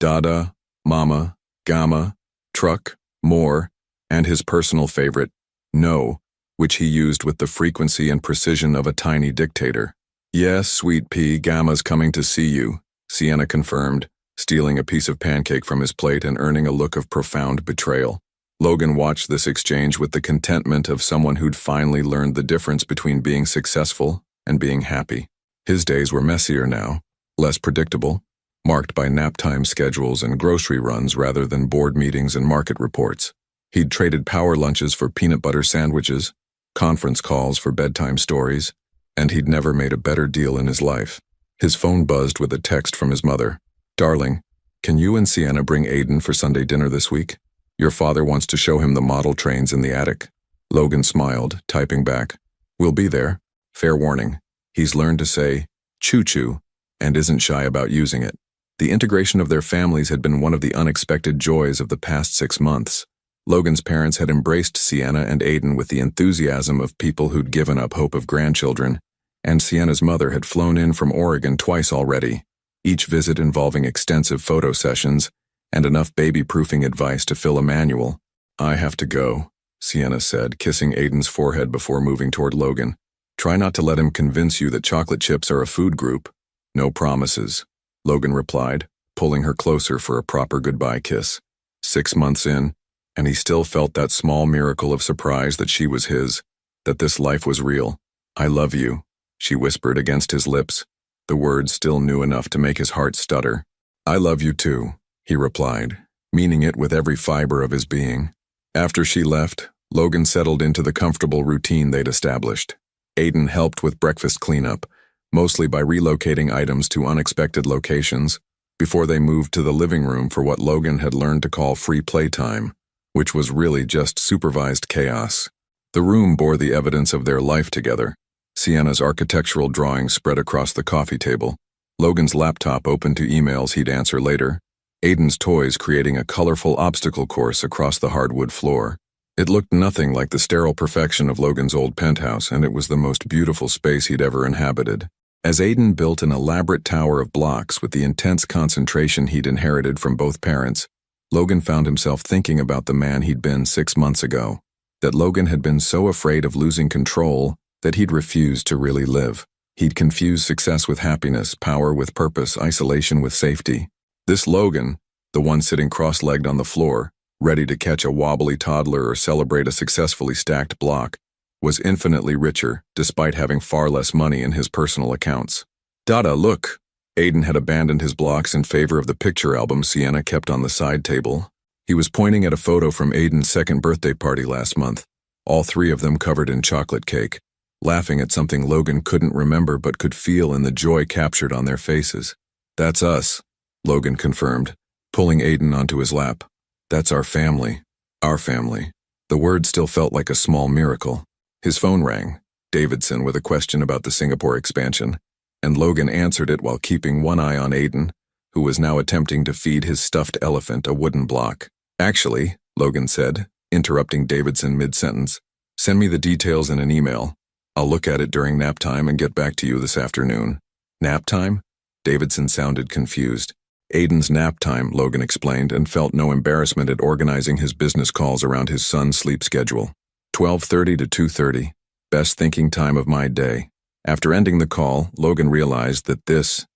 Dada, Mama, Gamma, Truck, More, and his personal favorite, No, which he used with the frequency and precision of a tiny dictator. "Yes, sweet pea, Gamma's coming to see you," Sienna confirmed, stealing a piece of pancake from his plate and earning a look of profound betrayal. Logan watched this exchange with the contentment of someone who'd finally learned the difference between being successful and being happy. His days were messier now, less predictable, marked by nap-time schedules and grocery runs rather than board meetings and market reports. He'd traded power lunches for peanut butter sandwiches, conference calls for bedtime stories, and he'd never made a better deal in his life. His phone buzzed with a text from his mother. "Darling, can you and Sienna bring Aiden for Sunday dinner this week? Your father wants to show him the model trains in the attic." Logan smiled, typing back, "We'll be there. Fair warning, he's learned to say choo-choo and isn't shy about using it." The integration of their families had been one of the unexpected joys of the past 6 months. Logan's parents had embraced Sienna and Aiden with the enthusiasm of people who'd given up hope of grandchildren, and Sienna's mother had flown in from Oregon twice already, each visit involving extensive photo sessions and enough baby-proofing advice to fill a manual. "I have to go," Sienna said, kissing Aiden's forehead before moving toward Logan. "Try not to let him convince you that chocolate chips are a food group." "No promises," Logan replied, pulling her closer for a proper goodbye kiss. 6 months in, and he still felt that small miracle of surprise that she was his, that this life was real. "I love you," she whispered against his lips, the words still new enough to make his heart stutter. "I love you too," he replied, meaning it with every fiber of his being. After she left, Logan settled into the comfortable routine they'd established. Aiden helped with breakfast cleanup, mostly by relocating items to unexpected locations, before they moved to the living room for what Logan had learned to call free playtime, which was really just supervised chaos. The room bore the evidence of their life together. Sienna's architectural drawings spread across the coffee table, Logan's laptop open to emails he'd answer later, Aiden's toys creating a colorful obstacle course across the hardwood floor. It looked nothing like the sterile perfection of Logan's old penthouse, and it was the most beautiful space he'd ever inhabited. As Aiden built an elaborate tower of blocks with the intense concentration he'd inherited from both parents, Logan found himself thinking about the man he'd been 6 months ago. That Logan had been so afraid of losing control that he'd refused to really live. He'd confused success with happiness, power with purpose, isolation with safety. This Logan, the one sitting cross-legged on the floor, ready to catch a wobbly toddler or celebrate a successfully stacked block, was infinitely richer, despite having far less money in his personal accounts. "Dada, look!" Aiden had abandoned his blocks in favor of the picture album Sienna kept on the side table. He was pointing at a photo from Aiden's second birthday party last month, all 3 of them covered in chocolate cake, laughing at something Logan couldn't remember but could feel in the joy captured on their faces. "That's us," Logan confirmed, pulling Aiden onto his lap. "That's our family. Our family." The word still felt like a small miracle. His phone rang, Davidson with a question about the Singapore expansion, and Logan answered it while keeping one eye on Aiden, who was now attempting to feed his stuffed elephant a wooden block. "Actually," Logan said, interrupting Davidson mid-sentence, "send me the details in an email. I'll look at it during nap time and get back to you this afternoon." "Nap time?" Davidson sounded confused. Aiden's nap time, Logan explained, and felt no embarrassment at organizing his business calls around his son's sleep schedule. 12:30 to 2:30, best thinking time of my day. After ending the call, Logan realized that this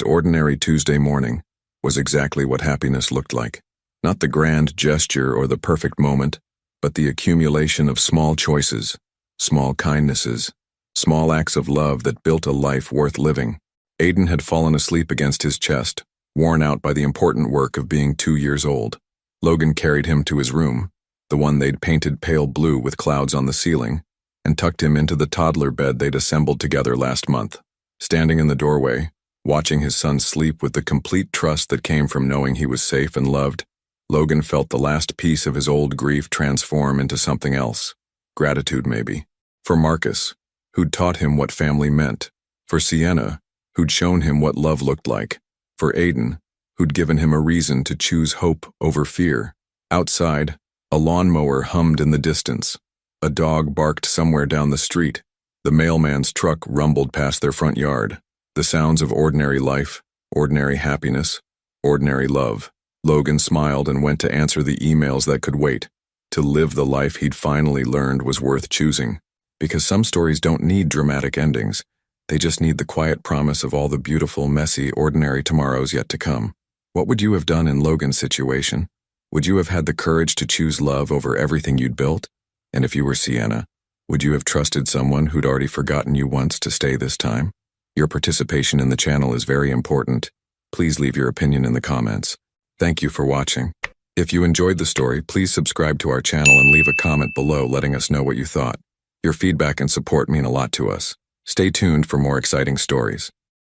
ordinary Tuesday morning, was exactly what happiness looked like. Not the grand gesture or the perfect moment, but the accumulation of small choices, small kindnesses, Small acts of love that built a life worth living. Aiden had fallen asleep against his chest, worn out by the important work of being 2 years old. Logan carried him to his room, the one they'd painted pale blue with clouds on the ceiling, and tucked him into the toddler bed they'd assembled together last month. Standing in the doorway, watching his son sleep with the complete trust that came from knowing he was safe and loved, Logan felt the last piece of his old grief transform into something else. Gratitude, maybe. For Marcus, who'd taught him what family meant. For Sienna, who'd shown him what love looked like. For Aiden, who'd given him a reason to choose hope over fear. Outside, a lawnmower hummed in the distance. A dog barked somewhere down the street. The mailman's truck rumbled past their front yard. The sounds of ordinary life, ordinary happiness, ordinary love. Logan smiled and went to answer the emails that could wait. To live the life he'd finally learned was worth choosing. Because some stories don't need dramatic endings. They just need the quiet promise of all the beautiful, messy, ordinary tomorrows yet to come. What would you have done in Logan's situation? Would you have had the courage to choose love over everything you'd built? And if you were Sienna, would you have trusted someone who'd already forgotten you once to stay this time? Your participation in the channel is very important. Please leave your opinion in the comments. Thank you for watching. If you enjoyed the story, please subscribe to our channel and leave a comment below letting us know what you thought. Your feedback and support mean a lot to us. Stay tuned for more exciting stories.